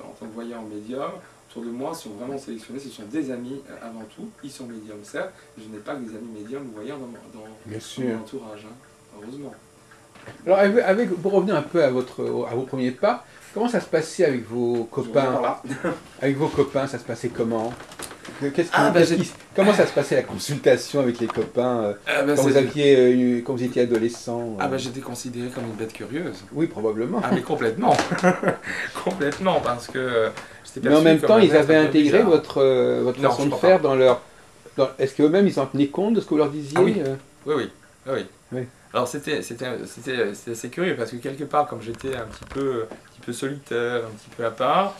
en tant que voyant médium, autour de moi, sont vraiment sélectionnés, ce sont des amis avant tout, ils sont médiums certes, mais je n'ai pas que des amis médiums ou voyants dans mon entourage, hein, heureusement. Alors, pour revenir un peu à vos premiers pas, comment ça se passait avec vos copains? Avec vos copains, ça se passait comment? Comment ça se passait la consultation avec les copains quand vous étiez adolescent? J'étais considéré comme une bête curieuse. Oui, probablement. Ah mais complètement. Complètement, parce que j'étais perçu. Mais en même temps, ils avaient intégré bizarre. votre façon de faire dans leur... Est-ce qu'eux-mêmes, ils en tenaient compte de ce que vous leur disiez? Oui. Alors c'était assez curieux, parce que quelque part, comme j'étais un petit peu solitaire, un petit peu à part,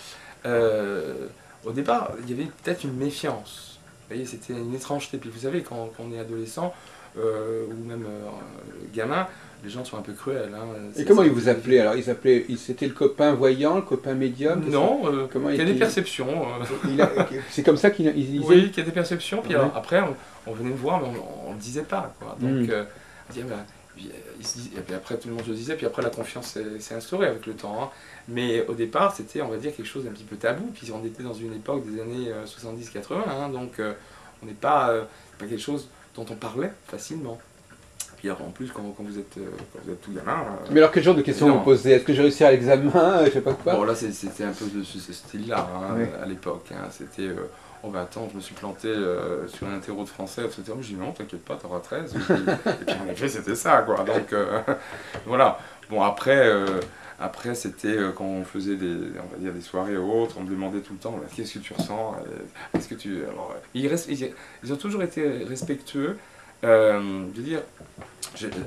au départ, il y avait peut-être une méfiance. Vous voyez, c'était une étrangeté. Puis vous savez, quand on est adolescent, ou même gamin, les gens sont un peu cruels. Hein. Et comment ils vous appelaient? Alors, c'était le copain voyant, le copain médium? Non, il y a des perceptions. C'est comme ça qu'ils disaient? Oui, il y a des perceptions. Puis alors, après, on venait me voir, mais on ne le disait pas. Quoi. Donc, on disait, et puis après, tout le monde se le disait, puis après, la confiance s'est instaurée avec le temps. Hein. Mais au départ, c'était, on va dire, quelque chose d'un petit peu tabou. Puis on était dans une époque des années 70-80, hein, donc on n'est pas quelque chose dont on parlait facilement. Et en plus, quand vous êtes tout gamin... Mais alors, quel genre de questions vous posez? Est-ce que j'ai réussi à l'examen? Je sais pas quoi. Bon, là, c'était un peu de ce style-là, hein, Oui. à l'époque. Hein. C'était, oh ben attends, je me suis planté sur un interro de français, etc. Je dis non, t'inquiète pas, t'auras 13. Et puis en effet, c'était ça, quoi. Donc, voilà. Bon, après c'était quand on faisait on va dire, des soirées ou autres, on me demandait tout le temps, qu'est-ce que tu ressens? Qu'est-ce que tu... Alors, ils ont toujours été respectueux. Je veux dire,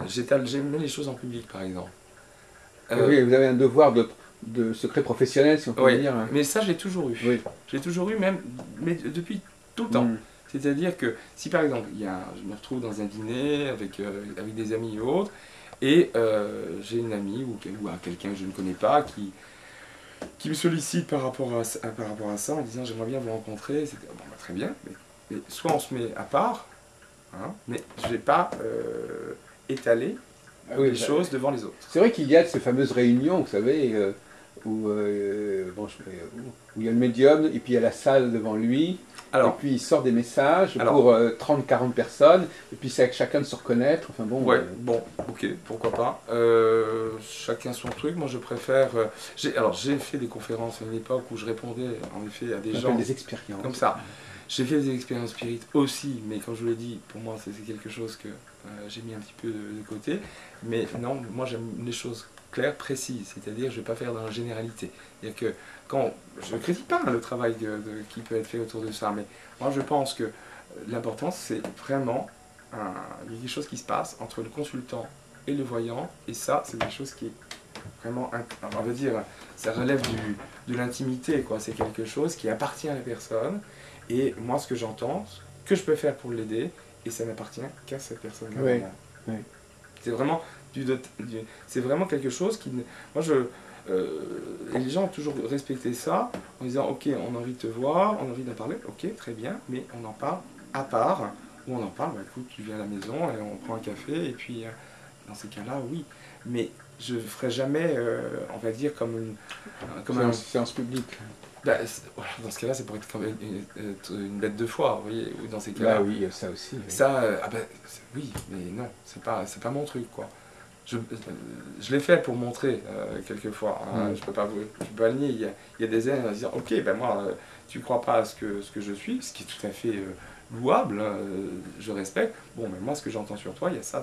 j'aimais les choses en public, par exemple. Oui, vous avez un devoir de secret professionnel, si on peut dire. Hein. Mais ça, j'ai toujours eu. Oui. J'ai toujours eu, même mais depuis tout le temps. C'est-à-dire que si par exemple, je me retrouve dans un dîner avec des amis et autres, et j'ai une amie ou quelqu'un que je ne connais pas qui me sollicite par rapport à ça en disant j'aimerais bien vous rencontrer, bon, bah, très bien, mais soit on se met à part, hein, mais je ne vais pas étaler les choses devant les autres. C'est vrai qu'il y a ces fameuses réunions, vous savez, où il y a le médium, et puis il y a la salle devant lui, et puis il sort des messages pour 30-40 personnes, et puis c'est à chacun de se reconnaître, enfin bon... Ouais, bon, ok, pourquoi pas. Chacun son truc, moi je préfère... j'ai fait des conférences à une époque où je répondais en effet à des gens... des expériences. Comme ça. J'ai fait des expériences spirites aussi, mais comme je vous l'ai dit, pour moi c'est quelque chose que j'ai mis un petit peu de côté. Mais non, moi j'aime les choses claires, précises, c'est-à-dire je ne vais pas faire dans la généralité. C'est-à-dire que je ne critique pas le travail qui peut être fait autour de ça, mais moi je pense que l'important c'est vraiment, il y a quelque chose qui se passe entre le consultant et le voyant, et ça c'est quelque chose qui est vraiment, on va dire, ça relève de l'intimité, quoi. C'est quelque chose qui appartient à la personne. Et moi, ce que j'entends, ce que je peux faire pour l'aider, et ça n'appartient qu'à cette personne-là. Oui, oui. C'est vraiment, c'est vraiment quelque chose qui... Moi, et les gens ont toujours respecté ça, en disant, ok, on a envie de te voir, on a envie d'en parler, ok, très bien, mais on en parle à part, ou on en parle, bah, écoute, tu viens à la maison, et on prend un café, et puis, dans ces cas-là, oui. Mais je ne ferai jamais, on va dire, comme une séance publique. Bah, dans ce cas-là, c'est pour être comme une bête de foire, vous voyez, ou dans ces cas-là. Bah oui, ça aussi. Oui. Ça, oui, mais non, c'est pas mon truc, quoi. Je l'ai fait pour montrer, quelquefois, hein, je peux pas le nier, il y a des aides à dire, ok, ben moi, tu crois pas à ce que je suis, ce qui est tout à fait louable, je respecte, bon, mais moi, ce que j'entends sur toi, il y a ça,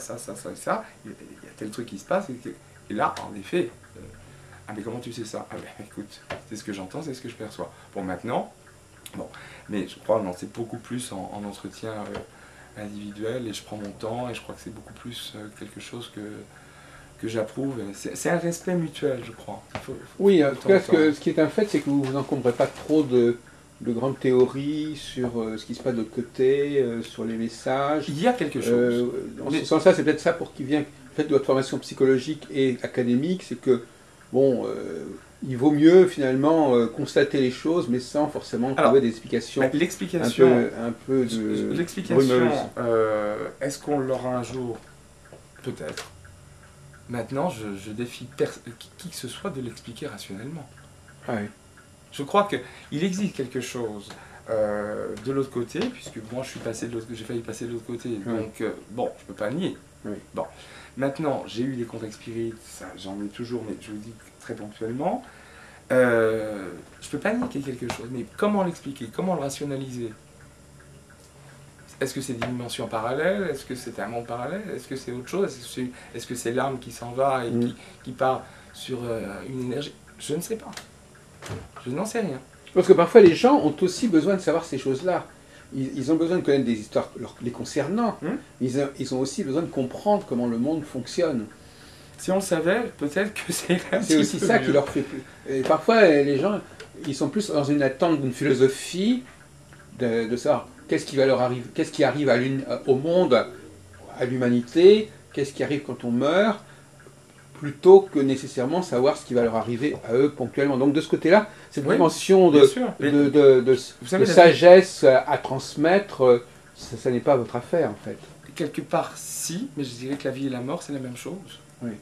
il y a tel truc qui se passe, et là, en effet... Ah mais comment tu sais ça? Ah ben écoute, c'est ce que j'entends, c'est ce que je perçois. Bon maintenant, mais je crois c'est beaucoup plus en entretien individuel et je prends mon temps et je crois que c'est beaucoup plus quelque chose que j'approuve. C'est un respect mutuel, je crois. Oui, en tout cas, ce qui est un fait, c'est que vous ne vous encombrez pas trop de grandes théories sur ce qui se passe de l'autre côté, sur les messages. Il y a quelque chose. En ce sens-là, c'est peut-être ça pour qui vient le fait de votre formation psychologique et académique, c'est que bon, il vaut mieux finalement constater les choses, mais sans forcément trouver des explications un peu de l'explication, est-ce qu'on l'aura un jour? Peut-être. Maintenant, je défie qui que ce soit de l'expliquer rationnellement. Ah oui. Je crois qu'il existe quelque chose de l'autre côté, puisque moi j'ai failli passer de l'autre côté, donc bon, je peux pas nier. Oui. Bon. Maintenant, j'ai eu des contacts spirites, j'en ai toujours, mais je vous dis très ponctuellement. Je ne peux pas nier qu'il y ait quelque chose, mais comment l'expliquer? Comment le rationaliser? Est-ce que c'est des dimensions parallèles? Est-ce que c'est un monde parallèle? Est-ce que c'est autre chose? Est-ce que c'est l'âme qui s'en va et qui part sur une énergie? Je ne sais pas. Je n'en sais rien. Parce que parfois les gens ont aussi besoin de savoir ces choses-là. Ils ont besoin de connaître des histoires les concernant. Ils ont aussi besoin de comprendre comment le monde fonctionne. Si on le savait, peut-être que c'est aussi ça qui leur fait plus. Et parfois, les gens, ils sont plus dans une attente d'une philosophie, de savoir qu'est-ce qui va leur arriver, qu'est-ce qui arrive au monde, à l'humanité, qu'est-ce qui arrive quand on meurt, plutôt que nécessairement savoir ce qui va leur arriver à eux ponctuellement. Donc de ce côté-là, cette dimension de sagesse à transmettre, ça n'est pas votre affaire en fait. Quelque part, si, mais je dirais que la vie et la mort, c'est la même chose. Oui.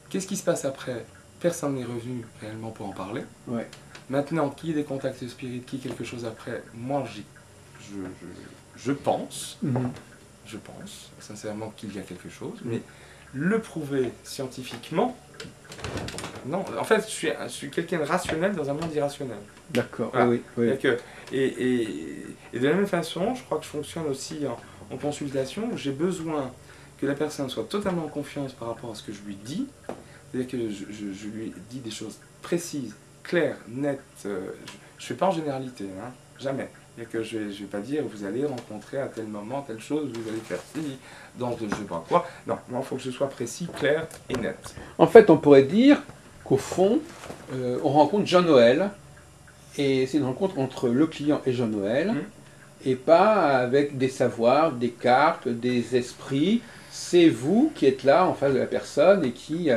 Qu'est-ce qui se passe après? Personne n'est revenu réellement pour en parler. Oui. Maintenant, qui ait des contacts spirites, qui quelque chose après, moi je pense, je pense sincèrement qu'il y a quelque chose, mais le prouver scientifiquement, non. En fait, je suis quelqu'un de rationnel dans un monde irrationnel. D'accord, Voilà. oui, oui. Et de la même façon, je crois que je fonctionne aussi en consultation, où j'ai besoin que la personne soit totalement en confiance par rapport à ce que je lui dis, c'est-à-dire que je lui dis des choses précises, claires, nettes, je ne fais pas en généralité, hein, jamais. C'est-à-dire que je ne vais pas dire vous allez rencontrer à tel moment telle chose, vous allez faire ci, dans je ne sais pas quoi. Non, il faut que ce soit précis, clair et net. En fait, on pourrait dire qu'au fond, on rencontre Jean-Noël, et c'est une rencontre entre le client et Jean-Noël, et pas avec des savoirs, des cartes, des esprits. C'est vous qui êtes là en face de la personne et qui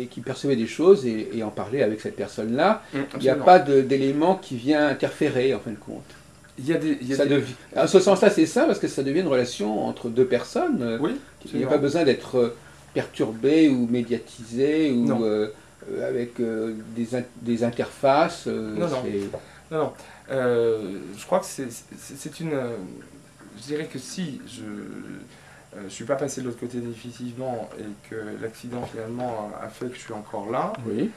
qui percevez des choses et en parlez avec cette personne-là. Il n'y a pas d'élément qui vient interférer en fin de compte. En ce sens-là, c'est ça, parce que ça devient une relation entre deux personnes. Oui, il n'y a pas besoin d'être perturbé ou médiatisé ou avec des interfaces. Non. Je crois que c'est une... je dirais que si je ne suis pas passé de l'autre côté définitivement et que l'accident finalement a fait que je suis encore là, oui.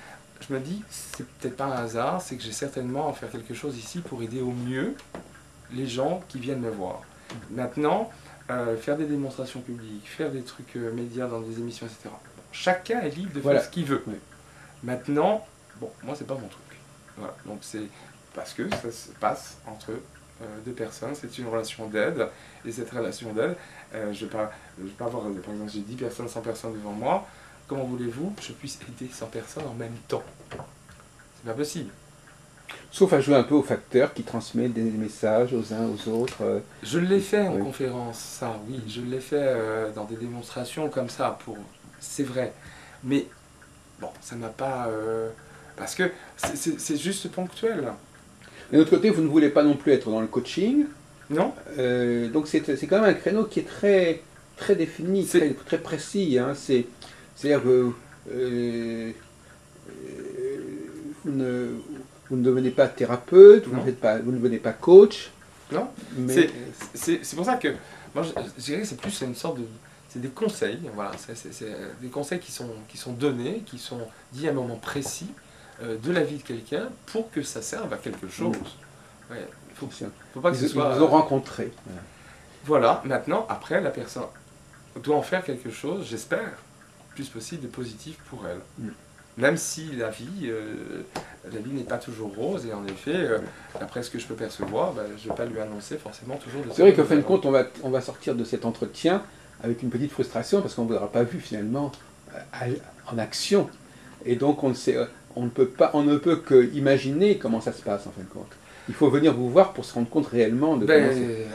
Je me dis c'est peut-être pas un hasard, c'est que j'ai certainement à faire quelque chose ici pour aider au mieux les gens qui viennent me voir. Maintenant, faire des démonstrations publiques, faire des trucs médias dans des émissions, etc. Chacun est libre de faire ce qu'il veut. Oui. Maintenant, bon, moi c'est pas mon truc. Voilà. Donc c'est parce que ça se passe entre deux personnes, c'est une relation d'aide, et cette relation d'aide, je ne vais pas avoir, par exemple, j'ai 10 personnes, 100 personnes devant moi, comment voulez-vous que je puisse aider 100 personnes en même temps? C'est pas possible. Sauf à jouer un peu au facteur qui transmet des messages aux uns aux autres. Je l'ai fait en conférence, ça, oui, je l'ai fait dans des démonstrations comme ça, c'est vrai, mais bon, ça m'a pas... parce que c'est juste ponctuel. D'un autre côté, vous ne voulez pas non plus être dans le coaching. Non. Donc c'est quand même un créneau qui est très, très défini, très précis. Hein. C'est-à-dire que vous ne devenez pas thérapeute, vous ne devenez pas coach. Non. Mais... C'est pour ça que moi, je dirais que c'est plus une sorte de... C'est des conseils, voilà, c'est des conseils qui sont donnés, qui sont dits à un moment précis de la vie de quelqu'un pour que ça serve à quelque chose. Ouais, faut pas que ce soit... Ils vous ont rencontré. Voilà, maintenant, après, la personne doit en faire quelque chose, j'espère, le plus possible de positif pour elle. Même si la vie n'est pas toujours rose, et en effet, d'après ce que je peux percevoir, je ne vais pas lui annoncer forcément toujours de... C'est vrai qu'en fin de compte, on va sortir de cet entretien avec une petite frustration, parce qu'on ne vous aura pas vu finalement en action. Et donc on ne peut que imaginer comment ça se passe en fin de compte. Il faut venir vous voir pour se rendre compte réellement de comment c'est.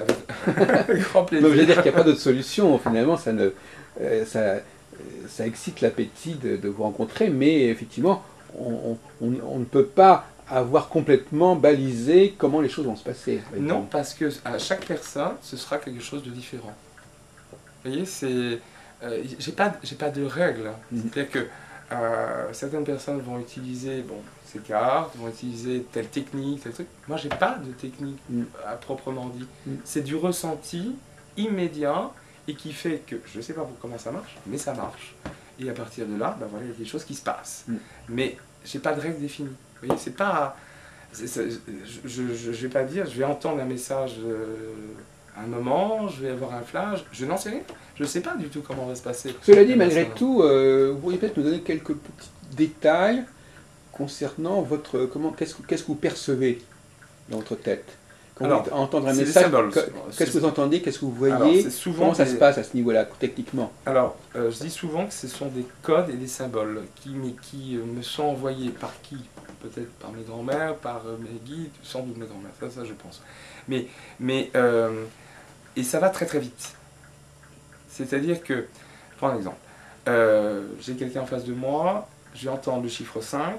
Avec grand plaisir. Donc je veux dire qu'il n'y a pas d'autre solution. Finalement, ça excite l'appétit de vous rencontrer, mais effectivement, on ne peut pas avoir complètement balisé comment les choses vont se passer. Non, parce que à chaque personne, ce sera quelque chose de différent. Vous voyez, j'ai pas de règles. C'est-à-dire que certaines personnes vont utiliser ces cartes, vont utiliser telle technique, tel truc. Moi, j'ai pas de technique à proprement dit. C'est du ressenti immédiat et qui fait que je sais pas comment ça marche, mais ça marche. Et à partir de là, voilà, il y a des choses qui se passent. Mais j'ai pas de règles définies. Vous voyez, c'est pas... je vais pas dire, je vais entendre un message à un moment, je vais avoir un flash, je n'en sais rien. Je ne sais pas du tout comment va se passer. Cela dit, malgré tout, vous pourriez peut-être nous donner quelques petits détails concernant qu'est-ce que vous percevez dans votre tête. Quand vous entendez un message, qu'est-ce que vous entendez, qu'est-ce que vous voyez, comment ça se passe à ce niveau-là, techniquement? Alors, je dis souvent que ce sont des codes et des symboles qui me sont envoyés par qui? Peut-être par mes grands-mères, par mes guides, sans doute mes grands-mères, ça je pense. Et ça va très très vite. C'est-à-dire que, je prends un exemple, j'ai quelqu'un en face de moi, je vais entendre le chiffre 5,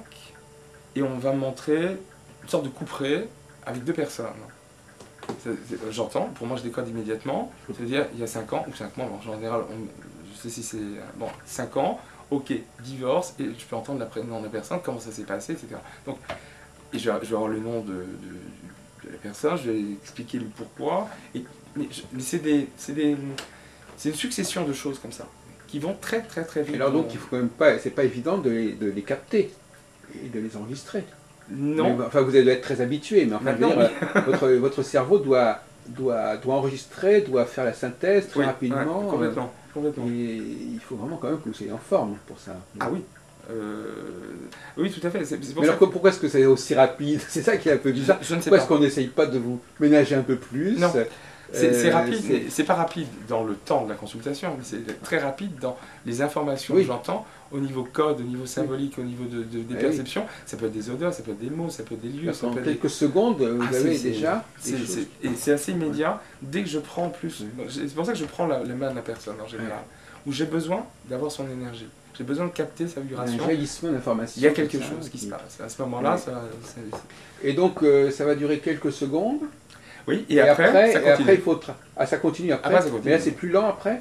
et on va me montrer une sorte de couperet avec deux personnes. J'entends, pour moi je décode immédiatement, c'est-à-dire il y a 5 ans, ou 5 mois, en général, je sais si c'est 5 ans, ok, divorce, et je peux entendre le nom de la personne, comment ça s'est passé, etc. Donc, et je vais avoir le nom de la personne, je vais expliquer le pourquoi, et mais c'est une succession de choses comme ça, qui vont très très très vite. Et alors donc, il faut quand même pas, c'est pas évident de les capter et de les enregistrer. Non. Mais, enfin, vous allez être très habitué, mais enfin, je veux dire, votre cerveau doit enregistrer, doit faire la synthèse très rapidement. Ouais, complètement, complètement. Et il faut vraiment quand même que vous soyez en forme pour ça. Ah oui. Oui, tout à fait. Mais alors, pourquoi est-ce que c'est aussi rapide? C'est ça qui est un peu bizarre. Je ne sais pourquoi pas. est-ce qu'on n'essaye pas de vous ménager un peu plus? Non. C'est rapide, mais c'est pas rapide dans le temps de la consultation, mais c'est très rapide dans les informations que j'entends, au niveau code, au niveau symbolique, au niveau des perceptions. Ça peut être des odeurs, ça peut être des mots, ça peut être des lieux. En quelques secondes, vous avez déjà et c'est assez immédiat dès que je prends plus. C'est pour ça que je prends la main de la personne en général, où j'ai besoin d'avoir son énergie. J'ai besoin de capter sa vibration. Un jaillissement d'informations. Il y a quelque chose qui se passe. À ce moment-là, et donc, ça va durer quelques secondes. Oui, et après, ça continue. Il faut ça continue après. Ça continue. Mais là, c'est plus lent après.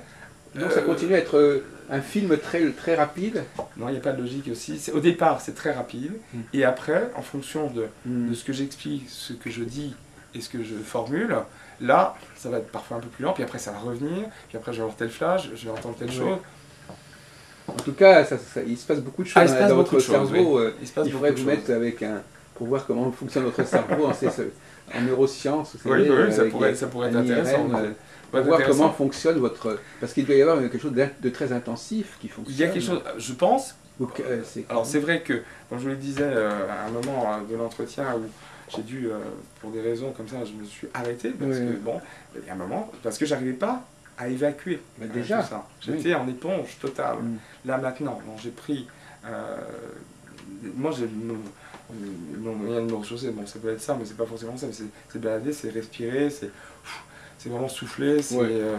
Donc, ça continue à être un film très rapide. Non, il n'y a pas de logique aussi. Au départ, c'est très rapide. Et après, en fonction de ce que j'explique, ce que je dis et ce que je formule, là, ça va être parfois un peu plus lent. Puis après, ça va revenir. Puis après, je vais avoir tel flash, je vais entendre telle chose. En tout cas, il se passe beaucoup de choses dans votre cerveau. Il faudrait vous mettre pour voir comment fonctionne votre cerveau en neurosciences. Oui, ça pourrait être intéressant. Pour voir comment fonctionne votre... Parce qu'il doit y avoir quelque chose de très intensif qui fonctionne. Il y a quelque chose, je pense... Donc, alors c'est vrai que, comme je vous le disais à un moment de l'entretien où j'ai dû, pour des raisons comme ça, je me suis arrêté, parce que bon, il y a un moment, parce que j'arrivais pas à évacuer déjà tout ça. J'étais en éponge totale. Là maintenant, j'ai pris... moi j'ai mon moyen de me ressourcer, bon ça peut être ça, mais c'est pas forcément ça, c'est balader, c'est respirer, c'est vraiment souffler,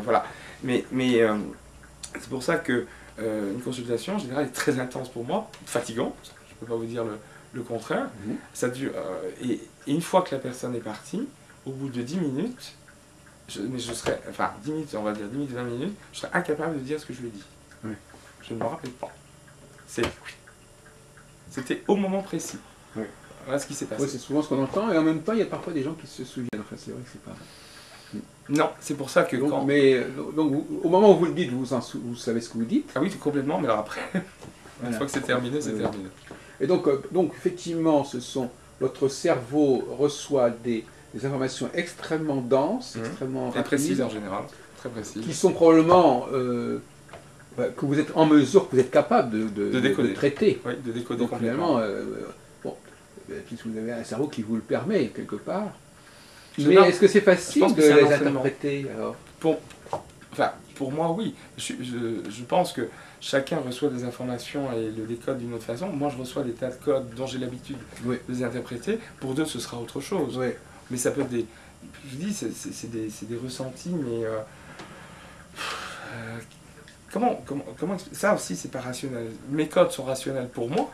voilà. Mais c'est pour ça que une consultation en général est très intense pour moi, fatigant, je peux pas vous dire le contraire. Ça dure, et une fois que la personne est partie, au bout de 10 minutes, mais je serais, enfin 10 minutes, on va dire 10 minutes, 20 minutes, je serais incapable de dire ce que je lui ai dit. Je ne me rappelle pas. C'était au moment précis. Voilà ce qui s'est passé. C'est souvent ce qu'on entend, et en même temps, il y a parfois des gens qui se souviennent. Enfin, c'est vrai que c'est pas... Non, c'est pour ça que donc, donc, au moment où vous le dites, vous savez ce que vous dites. Ah oui, complètement, mais alors après, une fois que c'est terminé, c'est terminé. Et donc, effectivement, votre cerveau reçoit des informations extrêmement denses, extrêmement rapides, précises en général, très précises. Qui sont probablement... que vous êtes en mesure, que vous êtes capable de traiter. Oui, de décoder donc, complètement. Puisque vous avez un cerveau qui vous le permet, quelque part. Mais est-ce que c'est facile de les interpréter alors? Pour moi, oui. Je pense que chacun reçoit des informations et le décode d'une autre façon. Moi, je reçois des tas de codes dont j'ai l'habitude de les interpréter. Pour d'autres, ce sera autre chose. Mais ça peut être des... Je dis, c'est des ressentis, mais... comment ça aussi, c'est pas rationnel. Mes codes sont rationnels pour moi,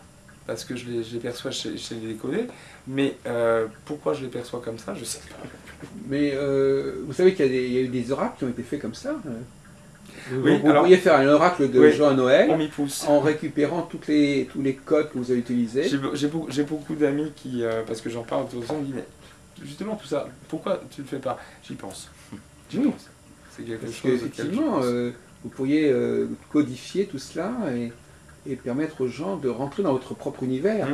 parce que je les perçois chez les décodés, mais pourquoi je les perçois comme ça, je sais pas. Mais vous savez qu'il y a eu des oracles qui ont été faits comme ça. Vous pourriez faire un oracle de Jean Noël on m'y pousse. En récupérant tous les codes que vous avez utilisés. J'ai beaucoup d'amis qui, parce que j'en parle autour de ça, me disent mais justement tout ça, pourquoi tu ne le fais pas? J'y pense. C'est quelque chose. Effectivement, vous pourriez codifier tout cela et permettre aux gens de rentrer dans votre propre univers.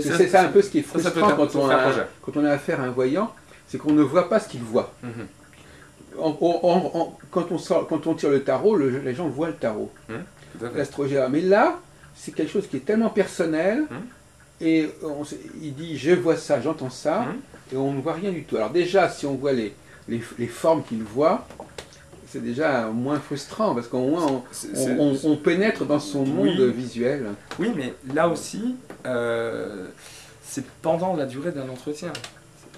C'est ça un peu ce qui est frustrant quand on a affaire à un voyant, c'est qu'on ne voit pas ce qu'il voit. Quand on tire le tarot, les gens voient le tarot, l'astrologie. Mais là, c'est quelque chose qui est tellement personnel, et il dit je vois ça, j'entends ça, et on ne voit rien du tout. Alors déjà, si on voit les formes qu'il voit, c'est déjà moins frustrant, parce qu'au moins on pénètre dans son monde visuel. Oui, mais là aussi, c'est pendant la durée d'un entretien.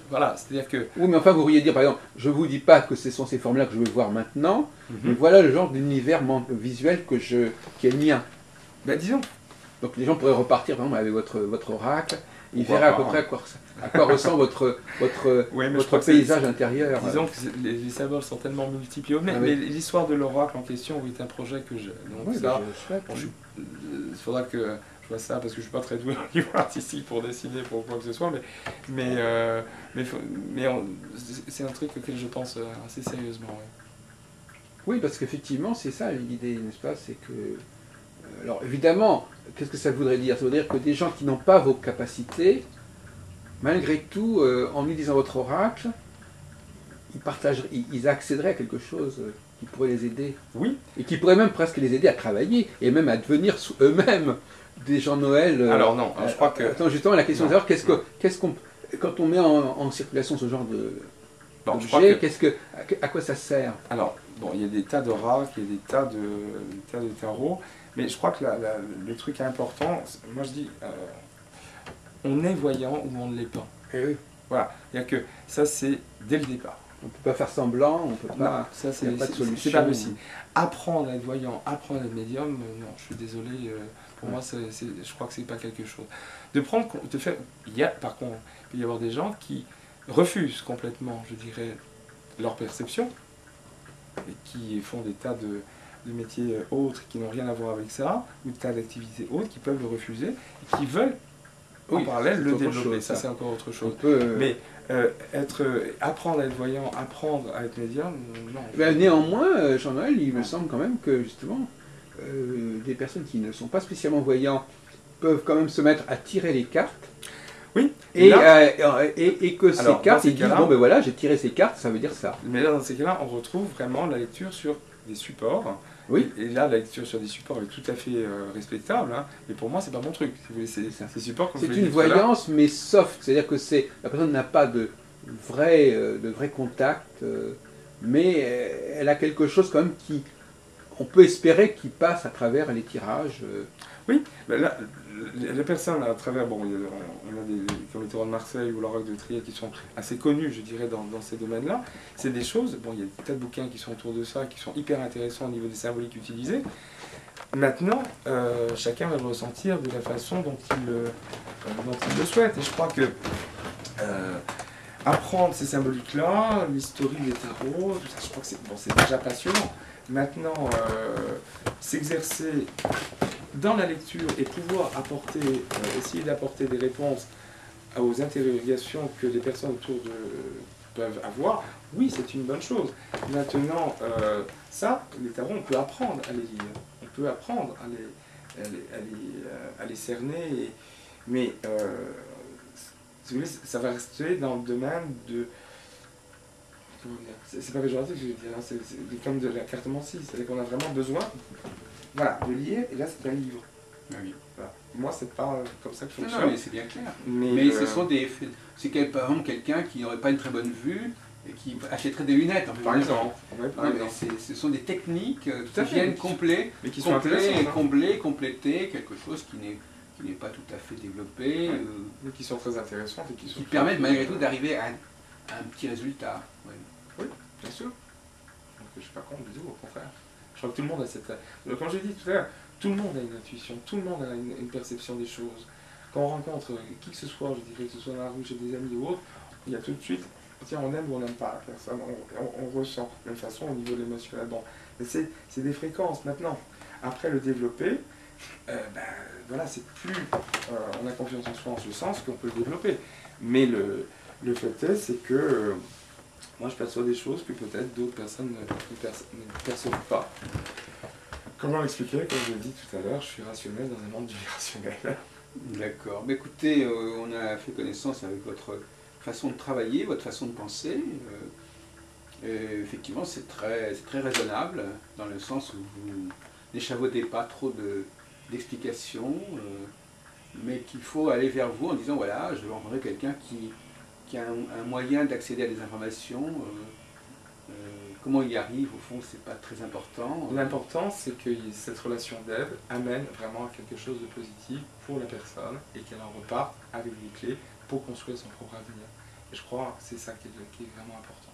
Voilà, c'est-à-dire que... Oui, mais enfin, vous pourriez dire, par exemple, je ne vous dis pas que ce sont ces formes-là que je veux voir maintenant, mais voilà le genre d'univers visuel qui est le mien. Ben, disons. Donc les gens pourraient repartir, par exemple, avec votre oracle, ils verraient à peu près à quoi ressemble votre paysage intérieur. Disons que les symboles sont tellement multipliés. Mais l'histoire de l'oracle en question est un projet que je... Donc ça, il faudra que vois ça, parce que je suis pas très doué au niveau artistique pour dessiner, pour quoi que ce soit, mais c'est un truc auquel je pense assez sérieusement. Ouais. Oui, parce qu'effectivement, c'est ça l'idée, n'est-ce pas? C'est que. Alors évidemment, qu'est-ce que ça voudrait dire? Ça voudrait dire que des gens qui n'ont pas vos capacités, malgré tout, en utilisant votre oracle, ils accéderaient à quelque chose qui pourrait les aider. Oui. Et qui pourrait même presque les aider à travailler, et même à devenir eux-mêmes des Jean Noël. Alors non, je crois que... Attends, justement, la question de savoir quand on met en circulation ce genre de... Bon, objet, à quoi ça sert? Alors, bon, il y a des tas d'oracles, il y a des tas de tarots, mais je crois que le truc important, moi je dis, on est voyant ou on ne l'est pas. Eh oui. Voilà, il n'y a que ça, c'est dès le départ. On ne peut pas faire semblant, on peut pas. Non, ça c'est pas de solution. C'est pas possible. Apprendre à être voyant, apprendre à être médium, non, je suis désolé. Pour moi, je crois que c'est pas quelque chose. Par contre, il peut y avoir des gens qui refusent complètement, je dirais, leur perception et qui font des tas de métiers autres qui n'ont rien à voir avec ça, ou des tas d'activités autres qui peuvent le refuser et qui veulent en parallèle le développer. Ça, c'est encore autre chose. Mais apprendre à être voyant, apprendre à être médium, non. Ben, néanmoins, Jean-Noël, il me semble quand même que justement, des personnes qui ne sont pas spécialement voyants peuvent quand même se mettre à tirer les cartes. Oui. Et que ces cartes, ils disent, bon ben voilà, j'ai tiré ces cartes, ça veut dire ça. Mais là, dans ces cas-là, on retrouve vraiment la lecture sur des supports. Oui. Et là, la lecture sur des supports est tout à fait respectable. Hein. Et pour moi, c'est pas mon truc. C'est supports. C'est une voyance, mais soft. C'est-à-dire que la personne n'a pas de vrai contact, mais elle a quelque chose quand même on peut espérer qui passe à travers les tirages. Oui, ben là, les personnes à travers, bon, on a comme les Taureaux de Marseille ou l'Oracle de Trier qui sont assez connus, je dirais, dans ces domaines-là. C'est des choses, bon, il y a des tas de bouquins qui sont autour de ça, qui sont hyper intéressants au niveau des symboliques utilisées. Maintenant, chacun va le ressentir de la façon dont il le souhaite. Et je crois que apprendre ces symboliques-là, l'historique des tarots, tout ça, je crois que c'est déjà passionnant. Maintenant, s'exercer dans la lecture et pouvoir essayer d'apporter des réponses aux interrogations que les personnes autour peuvent avoir, oui, c'est une bonne chose. Maintenant, les tarots, on peut apprendre à les lire, on peut apprendre à les cerner, mais si vous voulez, ça va rester dans le domaine de... C'est pas péjoratif, je veux dire, hein, c'est comme de la cartomancie, c'est-à-dire qu'on a vraiment besoin de lire, et là c'est un livre. Ah oui. Voilà. Moi, c'est pas comme ça que je fonctionne. Non, mais c'est bien clair. Mais ce sont c'est par exemple quelqu'un qui n'aurait pas une très bonne vue et qui achèterait des lunettes, en fait, par exemple. Ce sont des techniques qui viennent compléter quelque chose qui n'est pas tout à fait développé. Mais qui sont très intéressantes et qui permettent malgré tout d'arriver à un petit résultat. Ouais. Oui, bien sûr. Donc, je ne suis pas contre du tout, au contraire. Je crois que tout le monde a cette... Comme j'ai dit tout à l'heure, tout le monde a une intuition, tout le monde a une perception des choses. Quand on rencontre qui que ce soit, je dirais que ce soit dans la rue, chez des amis ou autre, il y a tout de suite, tiens, on aime ou on n'aime pas la personne, on ressent de la même façon au niveau de l'émotionnel. Bon, c'est des fréquences maintenant. Après le développer, voilà, c'est plus on a confiance en soi en ce sens qu'on peut le développer. Mais le fait est, c'est que moi je perçois des choses que peut-être d'autres personnes ne perçoivent pas. Comment l'expliquer? Comme je l'ai dit tout à l'heure, je suis rationnel dans un monde irrationnel. D'accord. Mais écoutez, on a fait connaissance avec votre façon de travailler, votre façon de penser. Effectivement, c'est très raisonnable, dans le sens où vous n'échafaudez pas trop d'explications, mais qu'il faut aller vers vous en disant, voilà, je vais rencontrer quelqu'un qui a un moyen d'accéder à des informations. Comment il y arrive, au fond, c'est pas très important. L'important, c'est que cette relation d'aide amène vraiment à quelque chose de positif pour la personne et qu'elle en reparte avec des clés pour construire son propre avenir. Et je crois que c'est ça qui est vraiment important.